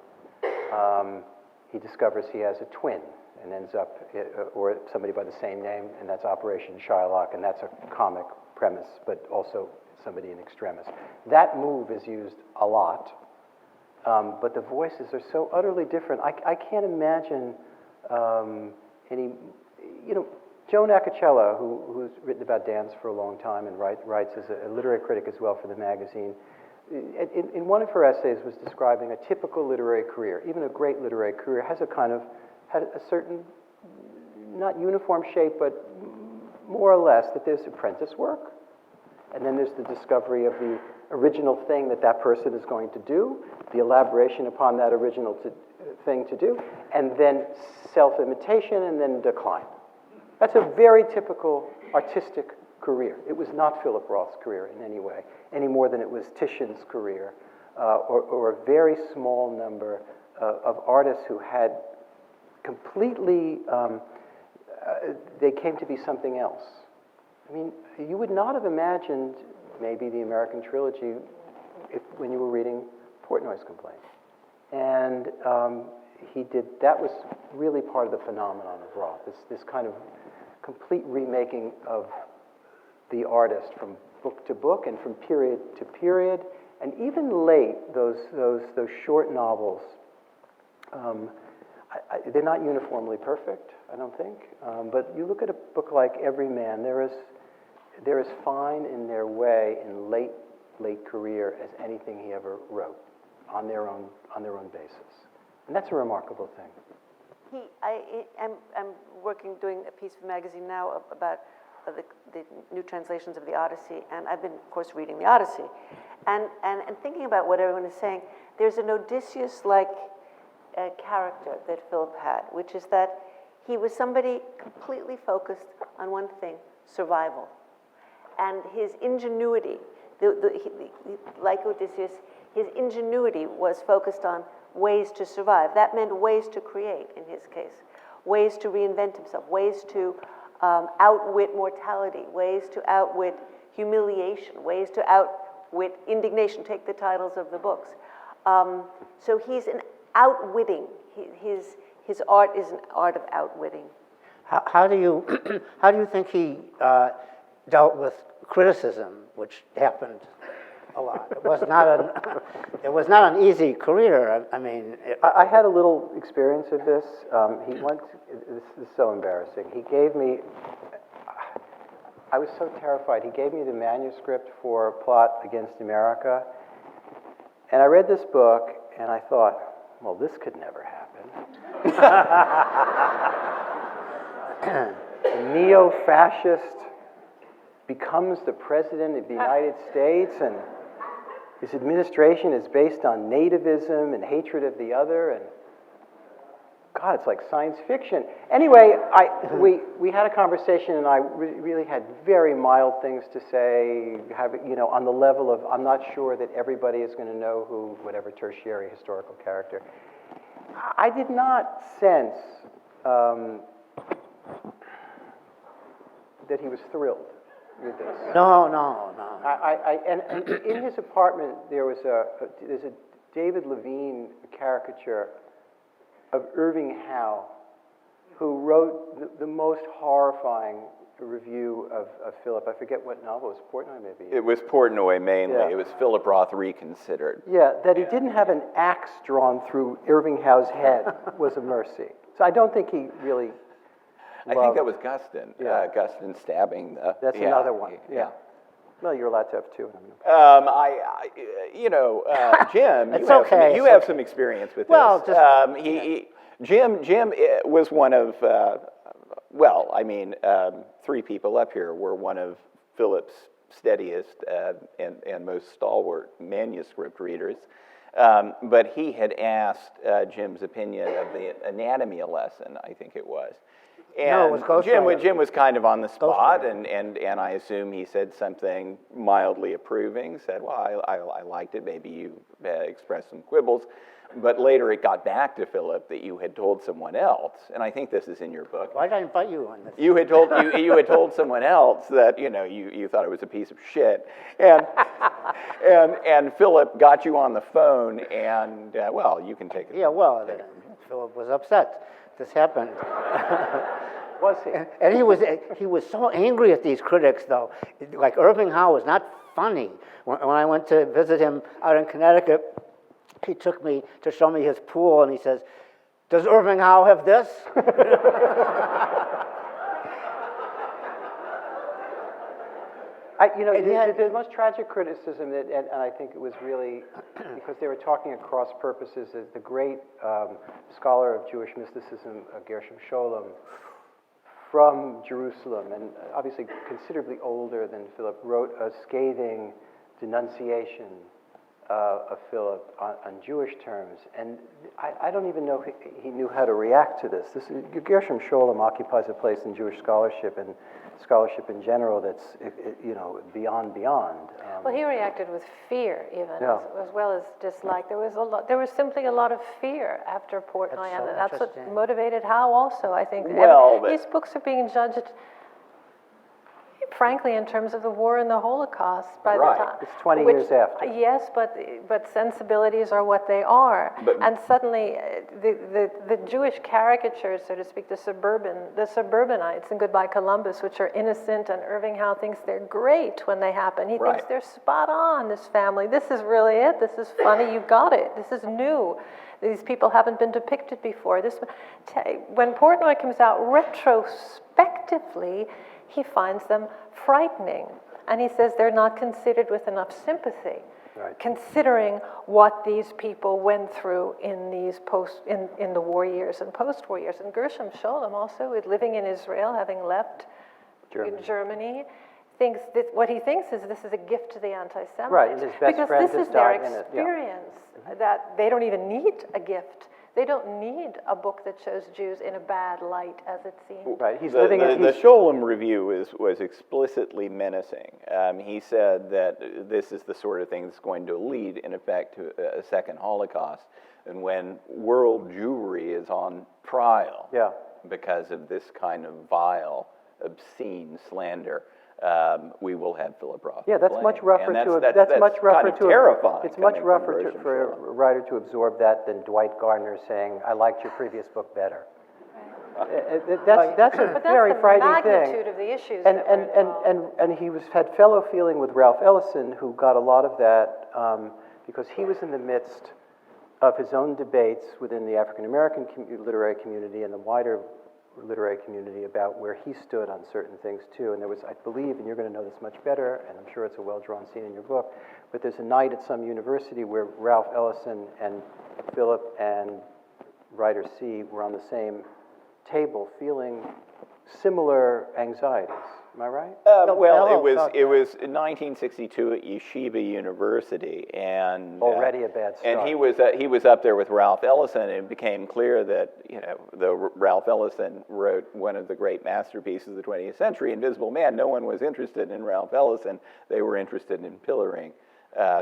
S5: He discovers he has a twin and ends up, or somebody by the same name, and that's Operation Shylock, and that's a comic premise, but also somebody in extremis. That move is used a lot, but the voices are so utterly different. I can't imagine any, Joan Acocella, who's written about dance for a long time and writes as a literary critic as well for the magazine, in one of her essays was describing a typical literary career. Even a great literary career had a certain, not uniform shape, but more or less that there's apprentice work, and then there's the discovery of the original thing that person is going to do, the elaboration upon that original thing to do, and then self-imitation, and then decline. That's a very typical artistic career. It was not Philip Roth's career in any way, any more than it was Titian's career, or a very small number of artists who had completely, they came to be something else. I mean, you would not have imagined maybe the American trilogy when you were reading Portnoy's complaint. And that was really part of the phenomenon of Roth, this kind of complete remaking of the artist from book to book and from period to period, and even late, those short novels. They're not uniformly perfect, I don't think. But you look at a book like Every Man, they're as fine in their way in late career as anything he ever wrote on their own basis, and that's a remarkable thing.
S6: I'm doing a piece for a magazine now about the new translations of the Odyssey, and I've been, of course, reading the Odyssey, and thinking about what everyone is saying. There's an Odysseus-like character that Philip had, which is that he was somebody completely focused on one thing: survival, and his ingenuity. Like Odysseus, his ingenuity was focused on ways to survive. That meant ways to create, in his case, ways to reinvent himself, ways to outwit mortality, ways to outwit humiliation, ways to outwit indignation. Take the titles of the books. So he's an outwitting. His art is an art of outwitting.
S3: How do you think he dealt with criticism, which happened a lot? It was not an easy career. I mean,
S5: I had a little experience of this. This is so embarrassing. He gave me, I was so terrified. He gave me the manuscript for Plot Against America, and I read this book, and I thought, well, this could never happen. A neo-fascist becomes the president of the United States, and his administration is based on nativism and hatred of the other, and God, it's like science fiction. Anyway, we had a conversation, and I really had very mild things to say, on the level of, I'm not sure that everybody is going to know who, whatever tertiary historical character. I did not sense that he was thrilled with this.
S3: No.
S5: And in his apartment, there's a David Levine caricature of Irving Howe, who wrote the most horrifying review of Philip. I forget what novel. It was Portnoy, maybe?
S4: It was Portnoy mainly.
S5: Yeah.
S4: It was Philip Roth Reconsidered.
S5: Yeah, that he didn't have an axe drawn through Irving Howe's head was a mercy. So I don't think he really
S4: I think that was Gustin.
S5: Yeah.
S4: Gustin stabbing the...
S5: That's another one. Yeah. Well, you're allowed to have two. Jim,
S3: It's okay.
S4: You have some experience with
S3: Well,
S4: this.
S3: just-
S4: Jim was one of, three people up here were one of Philip's steadiest and most stalwart manuscript readers. But he had asked Jim's opinion of the anatomy lesson, I think it was. And
S3: No, it was Ghostwriter.
S4: Jim was kind of on the spot,
S3: Ghostwriter.
S4: and I assume he said something mildly approving, said, well, I liked it, maybe you expressed some quibbles. But later it got back to Philip that you had told someone else, and I think this is in your book.
S3: Why did I invite you on this?
S4: You had told you had told someone else that you thought it was a piece of shit, and Philip got you on the phone, and you can take it.
S3: Yeah, well, Philip was upset. This happened.
S5: Was he?
S3: And he was so angry at these critics, though. Like Irving Howe was not funny. When I went to visit him out in Connecticut, he took me to show me his pool, and he says, "Does Irving Howe have this?"
S5: The most tragic criticism, and I think it was really because they were talking across purposes, is the great scholar of Jewish mysticism, Gershom Scholem, from Jerusalem, and obviously considerably older than Philip, wrote a scathing denunciation of Philip on Jewish terms, and I don't even know he knew how to react to this. Gershom Scholem occupies a place in Jewish scholarship and scholarship in general that's beyond.
S7: Well, he reacted with fear, even
S5: Yeah.
S7: as well as dislike. There was simply a lot of fear after Portnoy,
S3: That's so
S7: and that's what
S3: interesting.
S7: motivated Howe also. I think
S4: Well, but-
S7: these books are being judged frankly, in terms of the war and the Holocaust, by
S4: Right.
S7: the time.
S5: It's 20 years after.
S7: Yes, but sensibilities are what they are.
S4: But-
S7: And suddenly, the Jewish caricatures, so to speak, the suburbanites in Goodbye Columbus, which are innocent, and Irving Howe thinks they're great when they happen. He thinks
S4: Right.
S7: they're spot on, this family. This is really it. This is funny. You got it. This is new. These people haven't been depicted before. When Portnoy comes out retrospectively, he finds them frightening. And he says they're not considered with enough sympathy,
S5: Right.
S7: considering what these people went through in these in the war years and post-war years. And Gershom Scholem also, living in Israel, having left Germany, thinks that what he thinks is this is a gift to the anti-Semites.
S5: Right, and his best
S7: because
S5: friend
S7: this
S5: has
S7: is their
S5: died in it, yeah.
S7: experience, that they don't even need a gift. They don't need a book that shows Jews in a bad light, as it seems.
S5: Right, he's
S4: The
S5: living in...
S4: the Scholem review was explicitly menacing. He said that this is the sort of thing that's going to lead, in effect, to a second Holocaust. And when world Jewry is on trial
S5: Yeah.
S4: because of this kind of vile, obscene slander, we will have Philip Roth.
S5: Yeah, that's
S4: to
S5: much
S4: blame.
S5: rougher
S4: And
S5: to...
S4: that's
S5: much rougher
S4: kind of
S5: to...
S4: terrifying.
S5: It's much
S4: coming from
S5: rougher
S4: Gershom
S5: for a
S4: Scholem.
S5: writer to absorb that than Dwight Gardner saying, I liked your previous book better. That's a
S7: But
S5: very
S7: that's the
S5: frightening thing.
S7: magnitude of the issues
S5: And,
S7: that
S5: and,
S7: were
S5: and,
S7: involved.
S5: and he had fellow feeling with Ralph Ellison, who got a lot of that because he was in the midst of his own debates within the African-American literary community and the wider literary community about where he stood on certain things too. And there was, I believe, and you're going to know this much better, and I'm sure it's a well-drawn scene in your book, but there's a night at some university where Ralph Ellison and Philip and writer C were on the same table feeling similar anxieties. Am I right?
S4: Well,
S3: Bellow thought
S4: it was in 1962 at Yeshiva University, and
S5: Already a bad start.
S4: And he was up there with Ralph Ellison, and it became clear that though Ralph Ellison wrote one of the great masterpieces of the 20th century, Invisible Man, no one was interested in Ralph Ellison. They were interested in pillaring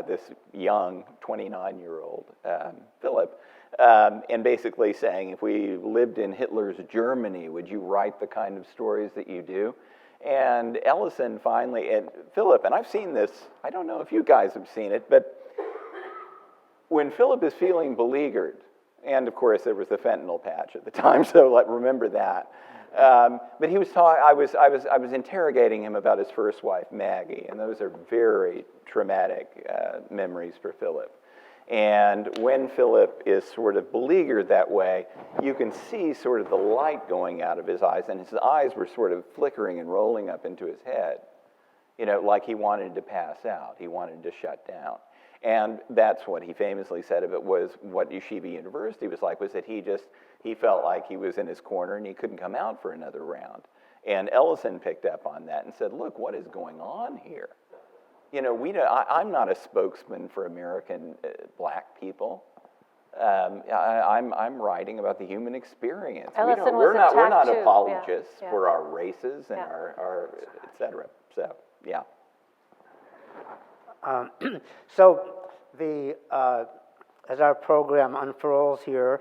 S4: this young 29-year-old Philip. And basically saying, if we lived in Hitler's Germany, would you write the kind of stories that you do? And Ellison finally, and Philip, and I've seen this, I don't know if you guys have seen it, but when Philip is feeling beleaguered, and of course there was the fentanyl patch at the time, so remember that. But he was I was interrogating him about his first wife, Maggie, and those are very traumatic memories for Philip. And when Philip is sort of beleaguered that way, you can see sort of the light going out of his eyes, and his eyes were sort of flickering and rolling up into his head, like he wanted to pass out, he wanted to shut down. And that's what he famously said of it, was what Yeshiva University was like, was that he felt like he was in his corner and he couldn't come out for another round. And Ellison picked up on that and said, look, what is going on here? I'm not a spokesman for American black people. I'm writing about the human experience.
S7: Ellison
S4: We're
S7: was
S4: not
S7: attacked too,
S4: apologists
S7: yeah.
S4: for our races and
S7: Yeah.
S4: our et cetera. So, yeah.
S3: So as our program unfurls here,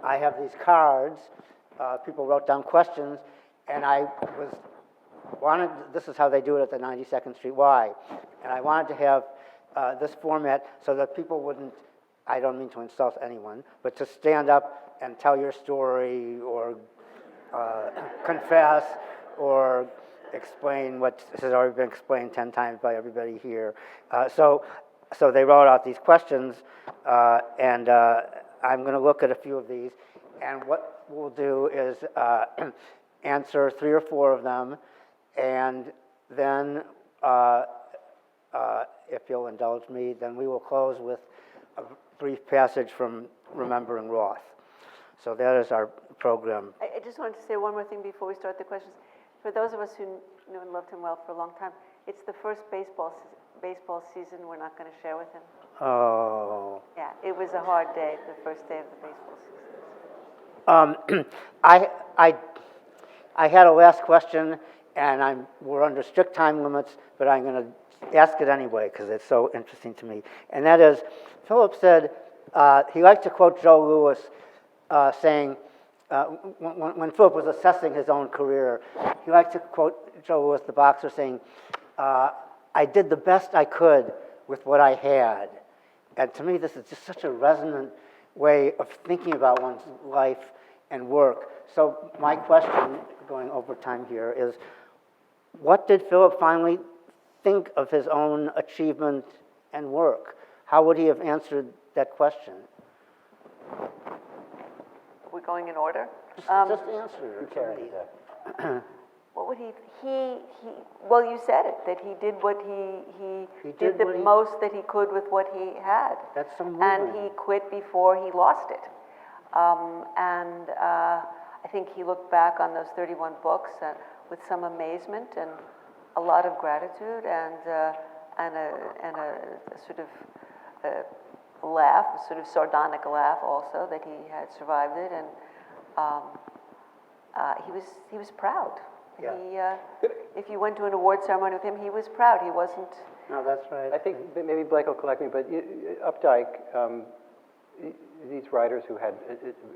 S3: I have these cards. People wrote down questions, and this is how they do it at the 92nd Street Y, and I wanted to have this format so that people wouldn't, I don't mean to insult anyone, but to stand up and tell your story or confess or explain what has already been explained 10 times by everybody here. So they wrote out these questions, and I'm going to look at a few of these, and what we'll do is answer 3 or 4 of them, and then, if you'll indulge me, then we will close with a brief passage from Remembering Roth. So that is our program.
S6: I just wanted to say one more thing before we start the questions. For those of us who knew and loved him well for a long time, it's the first baseball season we're not going to share with him.
S3: Oh.
S6: Yeah, it was a hard day, the first day of the baseball season.
S3: I had a last question, and we're under strict time limits, but I'm going to ask it anyway because it's so interesting to me. And that is, Philip said he liked to quote Joe Louis saying, when Philip was assessing his own career, he liked to quote Joe Louis, the boxer, saying, I did the best I could with what I had. And to me, this is just such a resonant way of thinking about one's life and work. So my question, going over time here, is what did Philip finally think of his own achievement and work? How would he have answered that question?
S6: We're going in order?
S3: Just answer it.
S5: Carry that.
S6: What would he, well, you said it, that he did what he did the most that he could with what he had.
S3: That's so moving.
S6: And he quit before he lost it. I think he looked back on those 31 books with some amazement and a lot of gratitude and a sort of laugh, a sort of sardonic laugh also that he had survived it, and he was proud.
S3: Yeah.
S6: If you went to an award ceremony with him, he was proud. He wasn't.
S3: No, that's right.
S5: I think maybe Blake will correct me, but Updike, these writers who had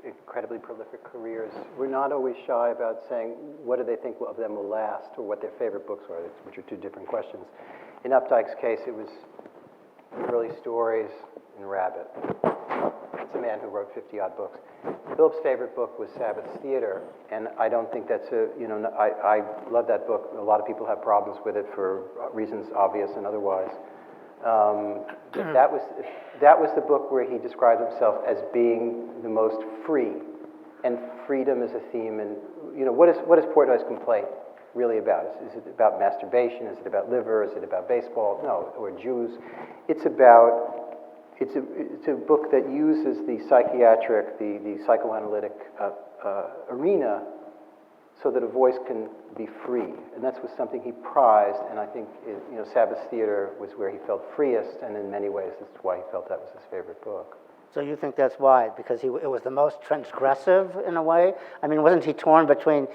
S5: incredibly prolific careers were not always shy about saying what do they think of them will last or what their favorite books were, which are two different questions. In Updike's case, it was early stories and Rabbit. It's a man who wrote 50-odd books. Philip's favorite book was Sabbath's Theater, and I don't think that's I love that book. A lot of people have problems with it for reasons obvious and otherwise. That was the book where he described himself as being the most free, and freedom is a theme. And what is Portnoy's complaint really about? Is it about masturbation? Is it about liver? Is it about baseball? No, or Jews. It's a book that uses the psychiatric, the psychoanalytic arena so that a voice can be free. And that was something he prized, and I think Sabbath's Theater was where he felt freest, and in many ways that's why he felt that was his favorite book.
S3: So you think that's why? Because it was the most transgressive in a way? I mean, wasn't he torn between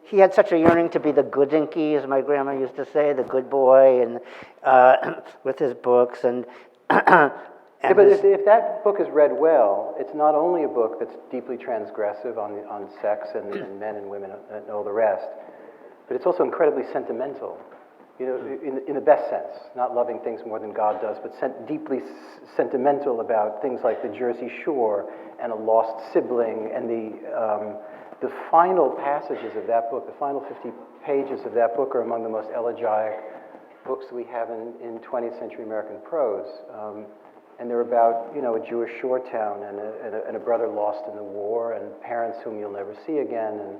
S3: he had such a yearning to be the good dinky, as my grandma used to say, the good boy, and with his books, and
S5: yeah, but if that book is read well, it's not only a book that's deeply transgressive on sex and men and women and all the rest, but it's also incredibly sentimental, in the best sense, not loving things more than God does, but deeply sentimental about things like the Jersey Shore and a lost sibling, and the final passages of that book, the final 50 pages of that book are among the most elegiac books we have in 20th century American prose. And they're about, a Jewish shore town and a brother lost in the war and parents whom you'll never see again. And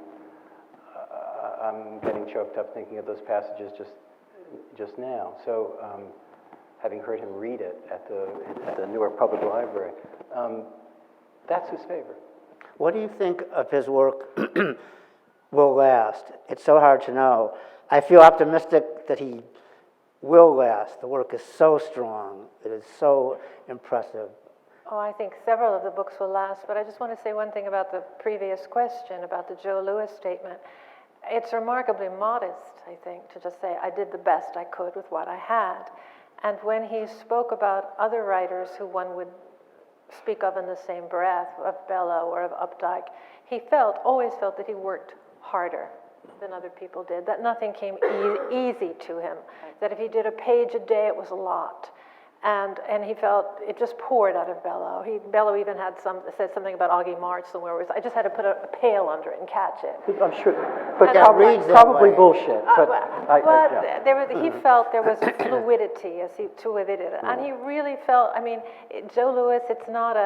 S5: I'm getting choked up thinking of those passages just now. So having heard him read it at the Newark Public Library, that's his favorite.
S3: what do you think of his work will last? It's so hard to know. I feel optimistic that he will last. The work is so strong. It is so impressive.
S7: Oh, I think several of the books will last, but I just want to say one thing about the previous question, about the Joe Louis statement. It's remarkably modest, I think, to just say, I did the best I could with what I had. And when he spoke about other writers who one would speak of in the same breath, of Bellow or of Updike, he always felt that he worked harder than other people did, that nothing came easy to him, that if he did a page a day, it was a lot. And he felt it just poured out of Bellow. Bellow even said something about Augie March somewhere, where I just had to put a pail under it and catch it.
S5: I'm sure, but probably bullshit.
S7: He felt there was a fluidity to it, and he really felt. I mean, Joe Louis. It's not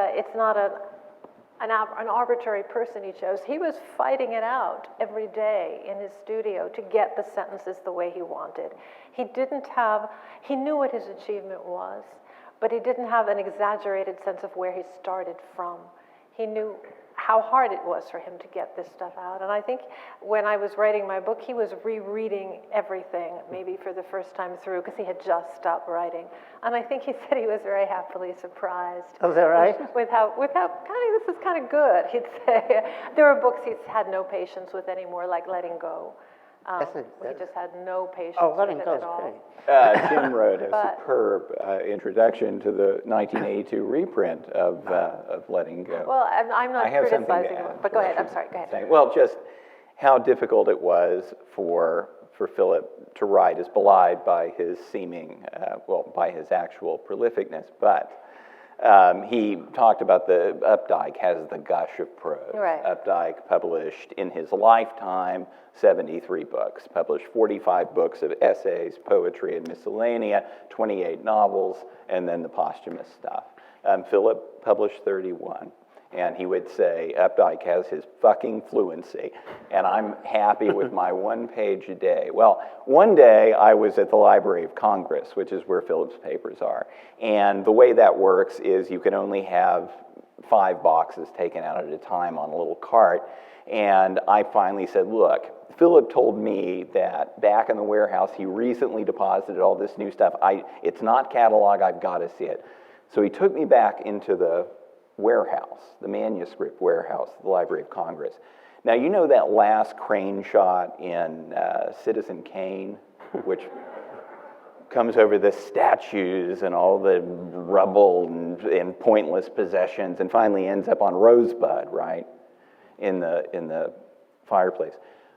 S7: an arbitrary person he chose. He was fighting it out every day in his studio to get the sentences the way he wanted. He knew what his achievement was, but he didn't have an exaggerated sense of where he started from. He knew how hard it was for him to get this stuff out. And I think when I was writing my book, he was rereading everything, maybe for the first time through, because he had just stopped writing. And I think he said he was very happily surprised.
S3: Oh, is that right?
S7: With how this is kind of good, he'd say. There were books he's had no patience with anymore, like Letting Go. He just had no patience
S3: Oh,
S7: with
S3: letting
S7: it
S3: go
S7: at
S3: is
S7: all.
S3: great.
S4: Tim wrote a
S7: But-
S4: superb introduction to the 1982 reprint of Letting Go.
S7: Well, I'm not
S4: I have something to
S7: criticizing
S4: add,
S7: him, but go ahead, I'm
S4: She's
S7: sorry, go ahead.
S4: saying. Well, just how difficult it was for Philip to write is belied by his seeming, by his actual prolificness, but he talked about Updike has the gush of prose.
S7: Right.
S4: Updike published in his lifetime 73 books, published 45 books of essays, poetry, and miscellanea, 28 novels, and then the posthumous stuff. Philip published 31. And he would say, Updike has his fucking fluency, and I'm happy with my 1 page a day. Well, one day I was at the Library of Congress, which is where Philip's papers are. And the way that works is you can only have 5 boxes taken out at a time on a little cart. And I finally said, look, Philip told me that back in the warehouse, he recently deposited all this new stuff. It's not catalog, I've got to see it. So he took me back into the warehouse, the manuscript warehouse, the Library of Congress. Now, you know that last crane shot in Citizen Kane, which comes over the statues and all the rubble and pointless possessions and finally ends up on Rosebud, right, in the fireplace.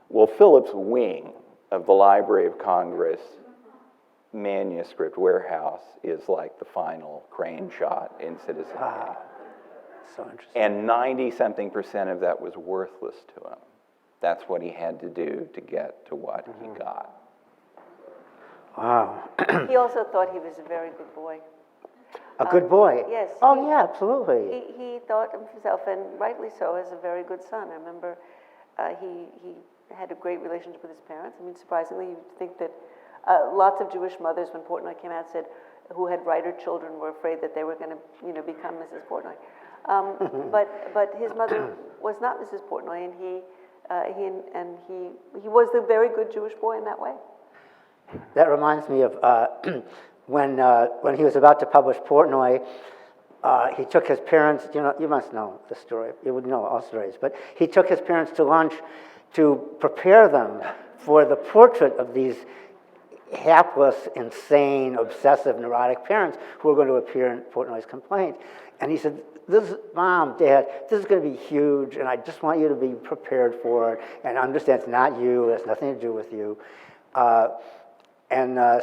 S4: Well, Philip's wing of the Library of Congress manuscript warehouse is like the final crane shot in Citizen Kane.
S3: So interesting.
S4: And 90-something% of that was worthless to him. That's what he had to do to get to what he got.
S3: Wow.
S6: He also thought he was a very good boy.
S3: A good boy.
S6: Yes.
S3: Oh, yeah, absolutely.
S6: He thought of himself, and rightly so, as a very good son. I remember he had a great relationship with his parents. I mean, surprisingly, you'd think that lots of Jewish mothers, when Portnoy came out, said who had writer children were afraid that they were going to, become Mrs. Portnoy. But his mother was not Mrs. Portnoy, and he was a very good Jewish boy in that way.
S3: That reminds me of when he was about to publish Portnoy, he took his parents, you must know the story, you would know all stories, but he took his parents to lunch to prepare them for the portrait of these hapless, insane, obsessive, neurotic parents who were going to appear in Portnoy's complaint. And he said, Mom, Dad, this is going to be huge, and I just want you to be prepared for it, and understand it's not you, it has nothing to do with you.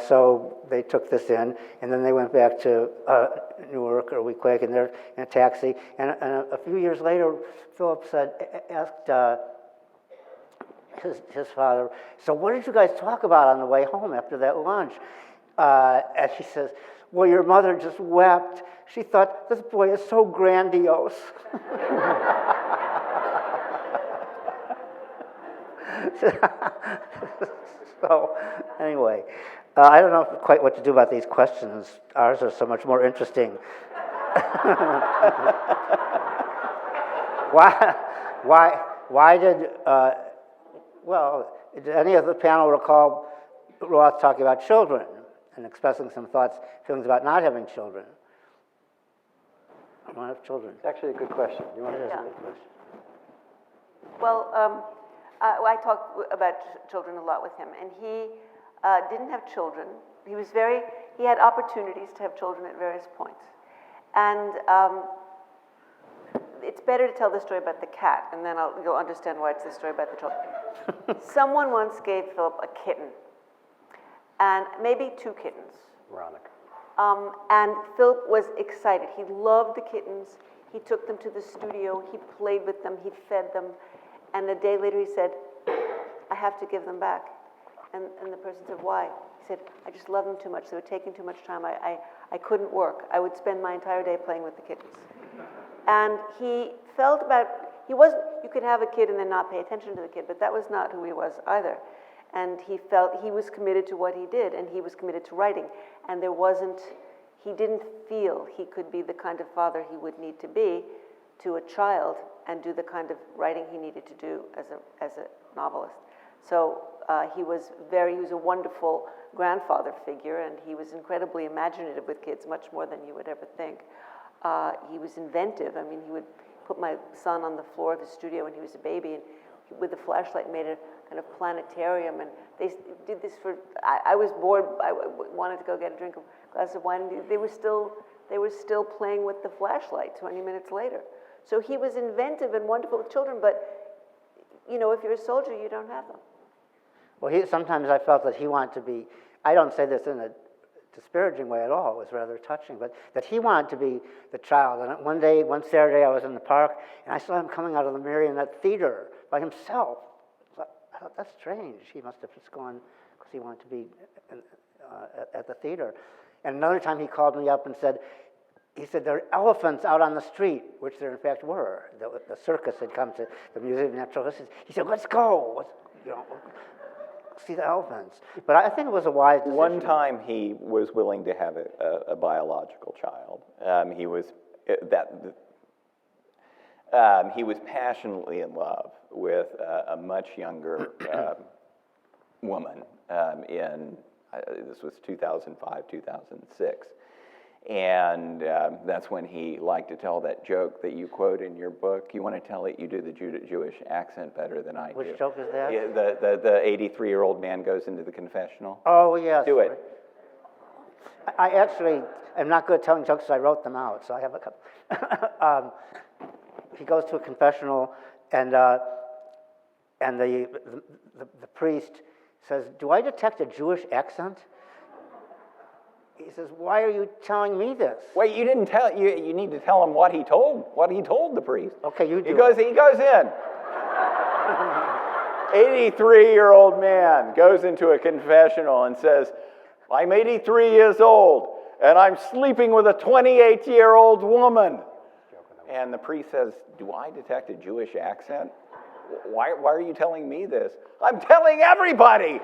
S3: So they took this in, and then they went back to Newark or Weequahic, and they're in a taxi. And a few years later, Philip asked his father, so what did you guys talk about on the way home after that lunch? And he says, well, your mother just wept. She thought, this boy is so grandiose. So, anyway, I don't know quite what to do about these questions. Ours are so much more interesting. Why did any of the panel recall Roth talking about children and expressing some thoughts, feelings about not having children? I don't have children.
S5: It's actually a good question. You want to
S3: It is a
S6: Yeah.
S3: good question.
S6: Well, I talked about children a lot with him, and he didn't have children. He had opportunities to have children at various points. And it's better to tell the story about the cat, and then you'll understand why it's the story about the children. Someone once gave Philip a kitten, and maybe 2 kittens.
S5: Veronica.
S6: And Philip was excited. He loved the kittens. He took them to the studio. He played with them. He fed them. And a day later he said, I have to give them back. And the person said, why? He said, I just love them too much. They were taking too much time. I couldn't work. I would spend my entire day playing with the kittens. And he felt you could have a kid and then not pay attention to the kid, but that was not who he was either. And he felt he was committed to what he did, and he was committed to writing. And he didn't feel he could be the kind of father he would need to be to a child and do the kind of writing he needed to do as a novelist. So he was a wonderful grandfather figure, and he was incredibly imaginative with kids, much more than you would ever think. He was inventive. I mean, he would put my son on the floor of his studio when he was a baby, and with a flashlight made kind of planetarium, and they did this for, I was bored, wanted to go get a glass of wine, and they were still playing with the flashlight 20 minutes later. So he was inventive and wonderful with children, but, you know, if you're a soldier, you don't have them.
S3: Well, sometimes I felt that he wanted to be, I don't say this in a disparaging way at all, it was rather touching, but that he wanted to be the child. And one Saturday I was in the park, and I saw him coming out of the Marionette Theater by himself. I thought, that's strange. He must have just gone because he wanted to be at the theater. And another time he called me up and said, there are elephants out on the street, which there in fact were. The circus had come to the Museum of Natural History. He said, let's go, see the elephants. But I think it was a wise decision.
S4: One time he was willing to have a biological child. He was passionately in love with a much younger woman this was 2005, 2006. And that's when he liked to tell that joke that you quote in your book. You want to tell it, you do the Jewish accent better than I do.
S3: Which joke is that?
S4: Yeah, the 83-year-old man goes into the confessional.
S3: Oh, yes.
S4: Do it.
S3: I actually am not good at telling jokes, so I wrote them out, so I have a couple. He goes to a confessional, and the priest says, do I detect a Jewish accent? He says, why are you telling me this?
S4: Wait, you didn't tell, you need to tell him what he told the priest.
S3: Okay, you do.
S4: He goes in. 83-year-old man goes into a confessional and says, I'm 83 years old, and I'm sleeping with a 28-year-old woman. And the priest says, do I detect a Jewish accent? Why are you telling me this? I'm telling everybody!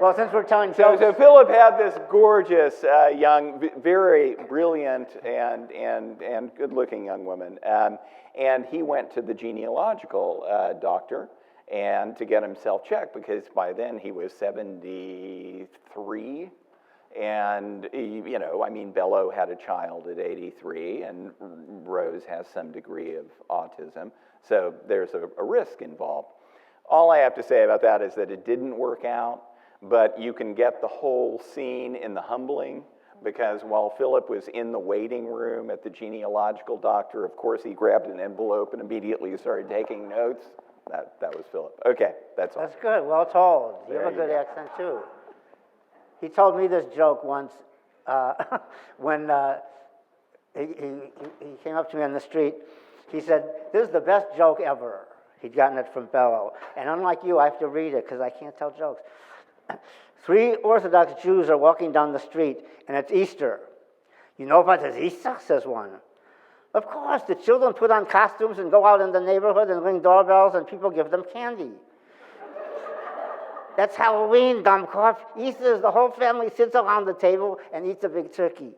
S3: Well, since we're telling jokes...
S4: So Philip had this gorgeous, young, very brilliant and good-looking young woman. And he went to the genealogical doctor and to get himself checked, because by then he was 73. And, Bello had a child at 83, and Rose has some degree of autism. So there's a risk involved. All I have to say about that is that it didn't work out. But you can get the whole scene in The Humbling, because while Philip was in the waiting room at the genealogical doctor, of course, he grabbed an envelope and immediately started taking notes. That was Philip. Okay, that's all.
S3: That's good, well told. You have a good accent, too. He told me this joke once when he came up to me on the street. He said, this is the best joke ever. He'd gotten it from Bello. And unlike you, I have to read it because I can't tell jokes. 3 Orthodox Jews are walking down the street, and it's Easter. You know what is Easter, says one. Of course, the children put on costumes and go out in the neighborhood and ring doorbells, and people give them candy. That's Halloween, Dummkopf. Easter is the whole family sits around the table and eats a big turkey.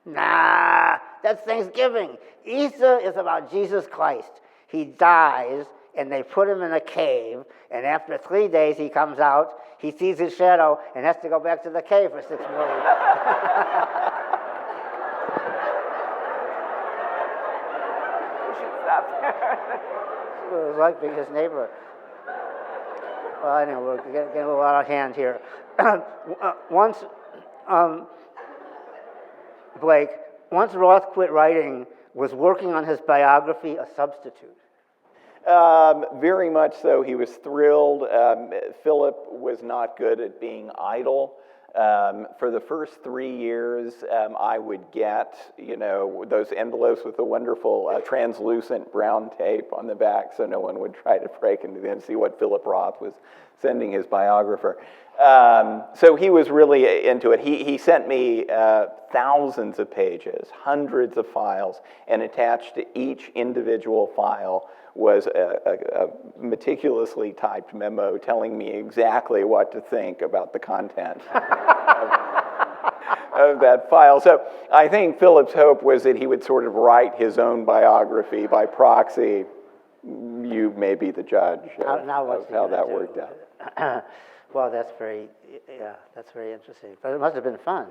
S3: Nah, that's Thanksgiving. Easter is about Jesus Christ. He dies, and they put him in a cave, and after 3 days he comes out, he sees his shadow, and has to go back to the cave for 6 more weeks.
S6: You should stop there.
S3: It was like being his neighbor. Well, I know, we're getting a little out of hand here. Once Roth quit writing, was working on his biography, A Substitute.
S4: Very much so. He was thrilled. Philip was not good at being idle. For the first 3 years, I would get, those envelopes with the wonderful translucent brown tape on the back, so no one would try to break into them and see what Philip Roth was sending his biographer. So he was really into it. He sent me thousands of pages, hundreds of files, and attached to each individual file was a meticulously typed memo telling me exactly what to think about the content of that file. So I think Philip's hope was that he would sort of write his own biography by proxy. You may be the judge of how that worked out.
S3: Well, that's very interesting. But it must have been fun.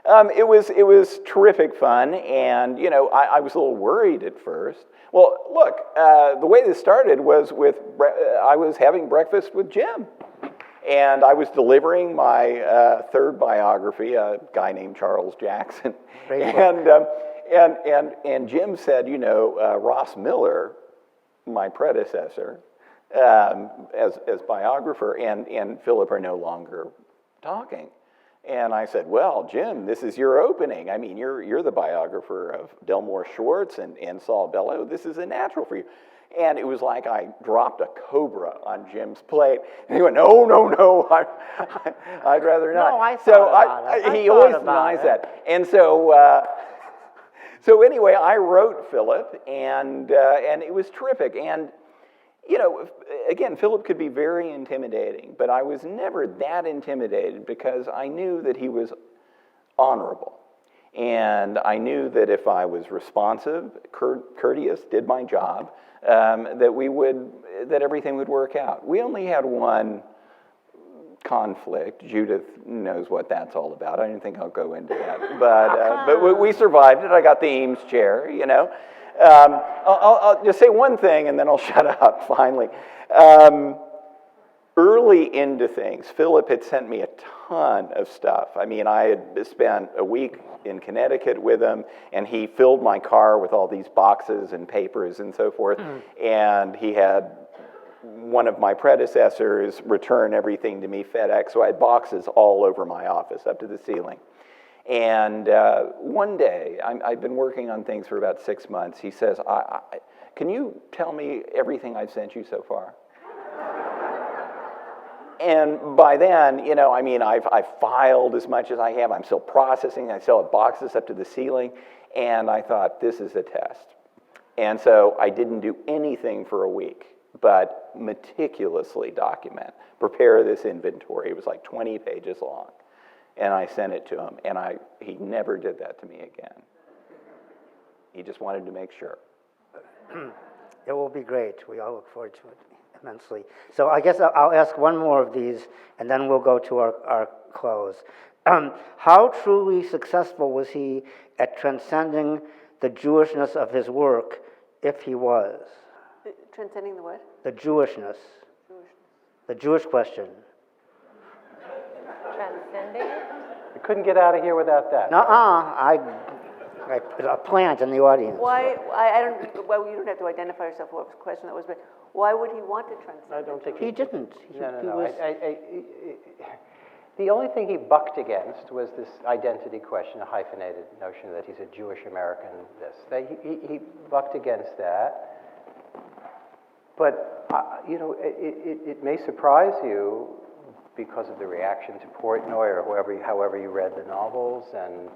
S4: It was terrific fun, and I was a little worried at first. Well, look, the way this started was I was having breakfast with Jim, and I was delivering my third biography, a guy named Charles Jackson, and Jim said, Ross Miller, my predecessor, as biographer, and Philip are no longer talking. And I said, well, Jim, this is your opening. I mean, you're the biographer of Delmore Schwartz and Saul Bellow. This is a natural for you. And it was like I dropped a cobra on Jim's plate. And he went, no, I'd rather not.
S3: No, I thought about it.
S4: He always denies that. And so anyway, I wrote Philip, and it was terrific. And again, Philip could be very intimidating, but I was never that intimidated because I knew that he was honorable. And I knew that if I was responsive, courteous, did my job, that everything would work out. We only had one conflict. Judith knows what that's all about. I don't think I'll go into that. But we survived it. I got the Eames chair, I'll just say one thing and then I'll shut up finally. Early into things, Philip had sent me a ton of stuff. I mean, I had spent a week in Connecticut with him, and he filled my car with all these boxes and papers and so forth, and he had one of my predecessors return everything to me FedEx, so I had boxes all over my office up to the ceiling. And one day, I've been working on things for about 6 months. He says, can you tell me everything I've sent you so far? And by then, I've filed as much as I have. I'm still processing. I still have boxes up to the ceiling. And I thought, this is a test. And so I didn't do anything for a week, but meticulously document, prepare this inventory. It was like 20 pages long. And I sent it to him, and he never did that to me again. He just wanted to make sure.
S3: It will be great. We all look forward to it immensely. So I guess I'll ask one more of these, and then we'll go to our close. How truly successful was he at transcending the Jewishness of his work, if he was?
S6: Transcending the what?
S3: The Jewishness. The Jewish question.
S7: Transcending it?
S5: We couldn't get out of here without that.
S3: I a plant in the audience.
S6: Why? Well, you don't have to identify yourself. What question that was, but why would he want to transcend?
S5: I don't think
S3: He didn't.
S5: No. The only thing he bucked against was this identity question, a hyphenated notion that he's a Jewish American. He bucked against that. But it may surprise you because of the reaction to Portnoy, or however you read the novels, and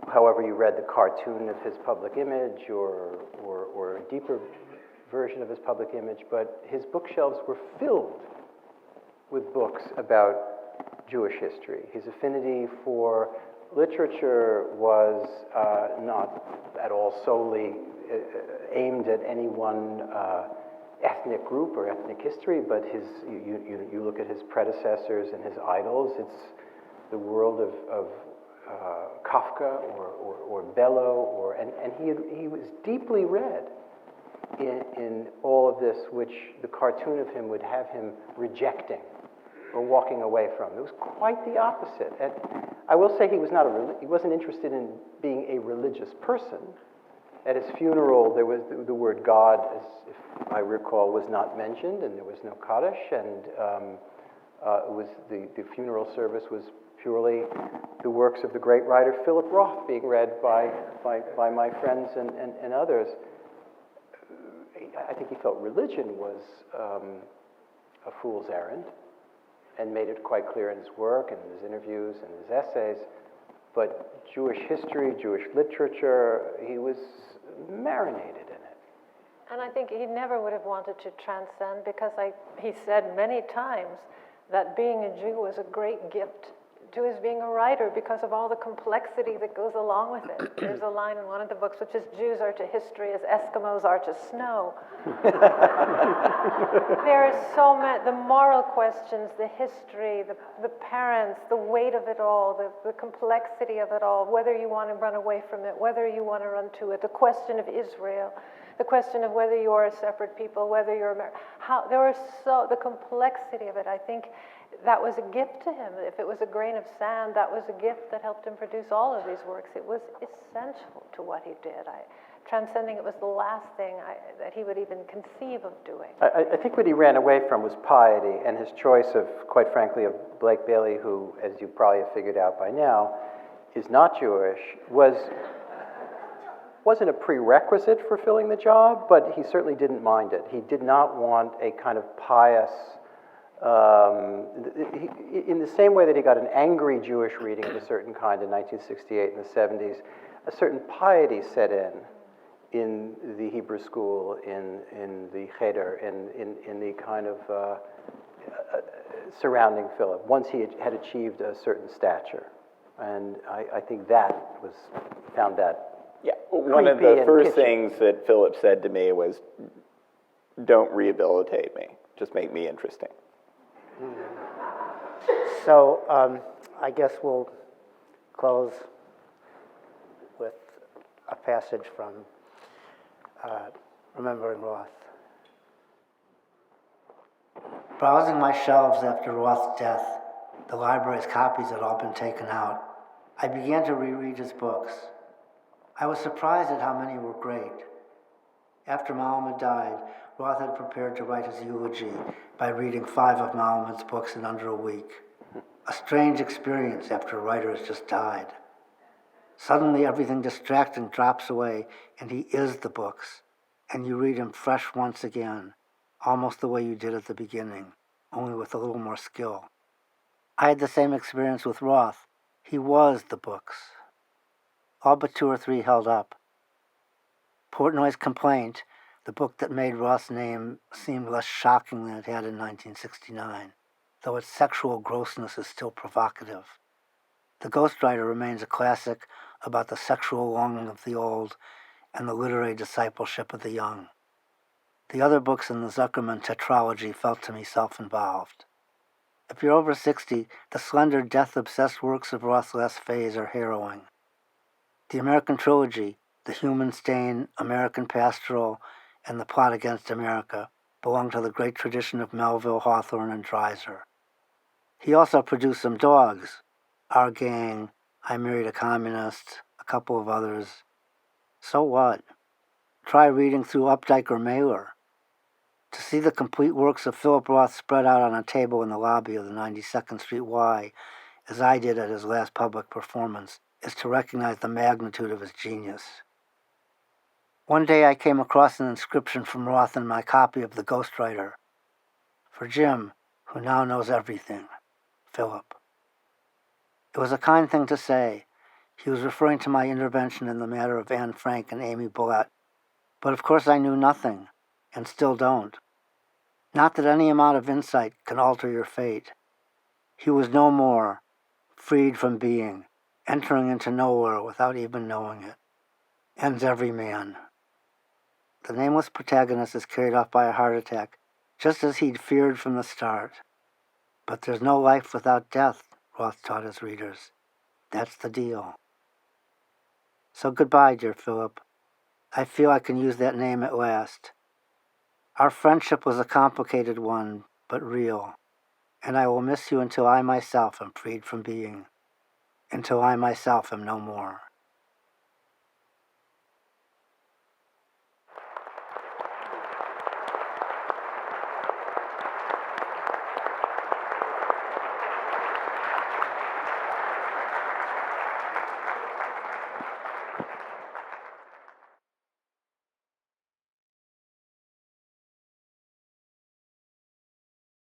S5: however you read the cartoon of his public image, or a deeper version of his public image. But his bookshelves were filled with books about Jewish history. His affinity for literature was not at all solely aimed at any one ethnic group or ethnic history, but you look at his predecessors and his idols. It's the world of Kafka or Bellow, and he was deeply read in all of this, which the cartoon of him would have him rejecting or walking away from. It was quite the opposite. And I will say he wasn't interested in being a religious person. At his funeral, there was the word God, as if I recall, was not mentioned, and there was no Kaddish, and it was the funeral service was purely the works of the great writer Philip Roth being read by my friends and others. I think he felt religion was a fool's errand, and made it quite clear in his work and in his interviews and his essays. But Jewish history, Jewish literature, he was marinated in it.
S7: And I think he never would have wanted to transcend, because he said many times that being a Jew was a great gift to his being a writer because of all the complexity that goes along with it. There's a line in one of the books which is, Jews are to history as Eskimos are to snow. There are so many, the moral questions, the history, the parents, the weight of it all, the complexity of it all, whether you want to run away from it, whether you want to run to it, the question of Israel, the question of whether you are a separate people, whether you're American, the complexity of it, I think that was a gift to him. If it was a grain of sand, that was a gift that helped him produce all of these works. It was essential to what he did. Transcending it was the last thing that he would even conceive of doing.
S5: I think what he ran away from was piety, and his choice of, quite frankly, of Blake Bailey, who, as you probably have figured out by now, is not Jewish, wasn't a prerequisite for filling the job, but he certainly didn't mind it. He did not want a kind of pious, in the same way that he got an angry Jewish reading of a certain kind in 1968 and the 70s, a certain piety set in the Hebrew school, in the Cheder, in the kind of surrounding Philip, once he had achieved a certain stature. And I think found that.
S4: Yeah, one of the first things that Philip said to me was, don't rehabilitate me, just make me interesting.
S3: So I guess we'll close with a passage from Remembering Roth. Browsing my shelves after Roth's death, the library's copies had all been taken out. I began to reread his books. I was surprised at how many were great. After Muhammad died, Roth had prepared to write his eulogy by reading 5 of Muhammad's books in under a week. A strange experience after a writer has just died. Suddenly everything distracting drops away and he is the books, and you read him fresh once again, almost the way you did at the beginning, only with a little more skill. I had the same experience with Roth. He was the books. All but 2 or 3 held up. Portnoy's Complaint, the book that made Roth's name seem less shocking than it had in 1969, though its sexual grossness is still provocative. The Ghostwriter remains a classic about the sexual longing of the old and the literary discipleship of the young. The other books in the Zuckerman tetralogy felt to me self-involved. If you're over 60, the slender, death-obsessed works of Roth's last phase are harrowing. The American Trilogy, The Human Stain, American Pastoral, and The Plot Against America belong to the great tradition of Melville, Hawthorne, and Dreiser. He also produced some dogs, Our Gang, I Married a Communist, a couple of others. So what? Try reading through Updike or Mailer. To see the complete works of Philip Roth spread out on a table in the lobby of the 92nd Street Y, as I did at his last public performance, is to recognize the magnitude of his genius. One day I came across an inscription from Roth in my copy of The Ghostwriter. For Jim, who now knows everything, Philip. It was a kind thing to say. He was referring to my intervention in the matter of Anne Frank and Amy Bullitt. But of course I knew nothing, and still don't. Not that any amount of insight can alter your fate. He was no more, freed from being, entering into nowhere without even knowing it. Ends every man. The nameless protagonist is carried off by a heart attack, just as he'd feared from the start. But there's no life without death, Roth taught his readers. That's the deal. So goodbye, dear Philip. I feel I can use that name at last. Our friendship was a complicated one, but real, and I will miss you until I myself am freed from being, until I myself am no more.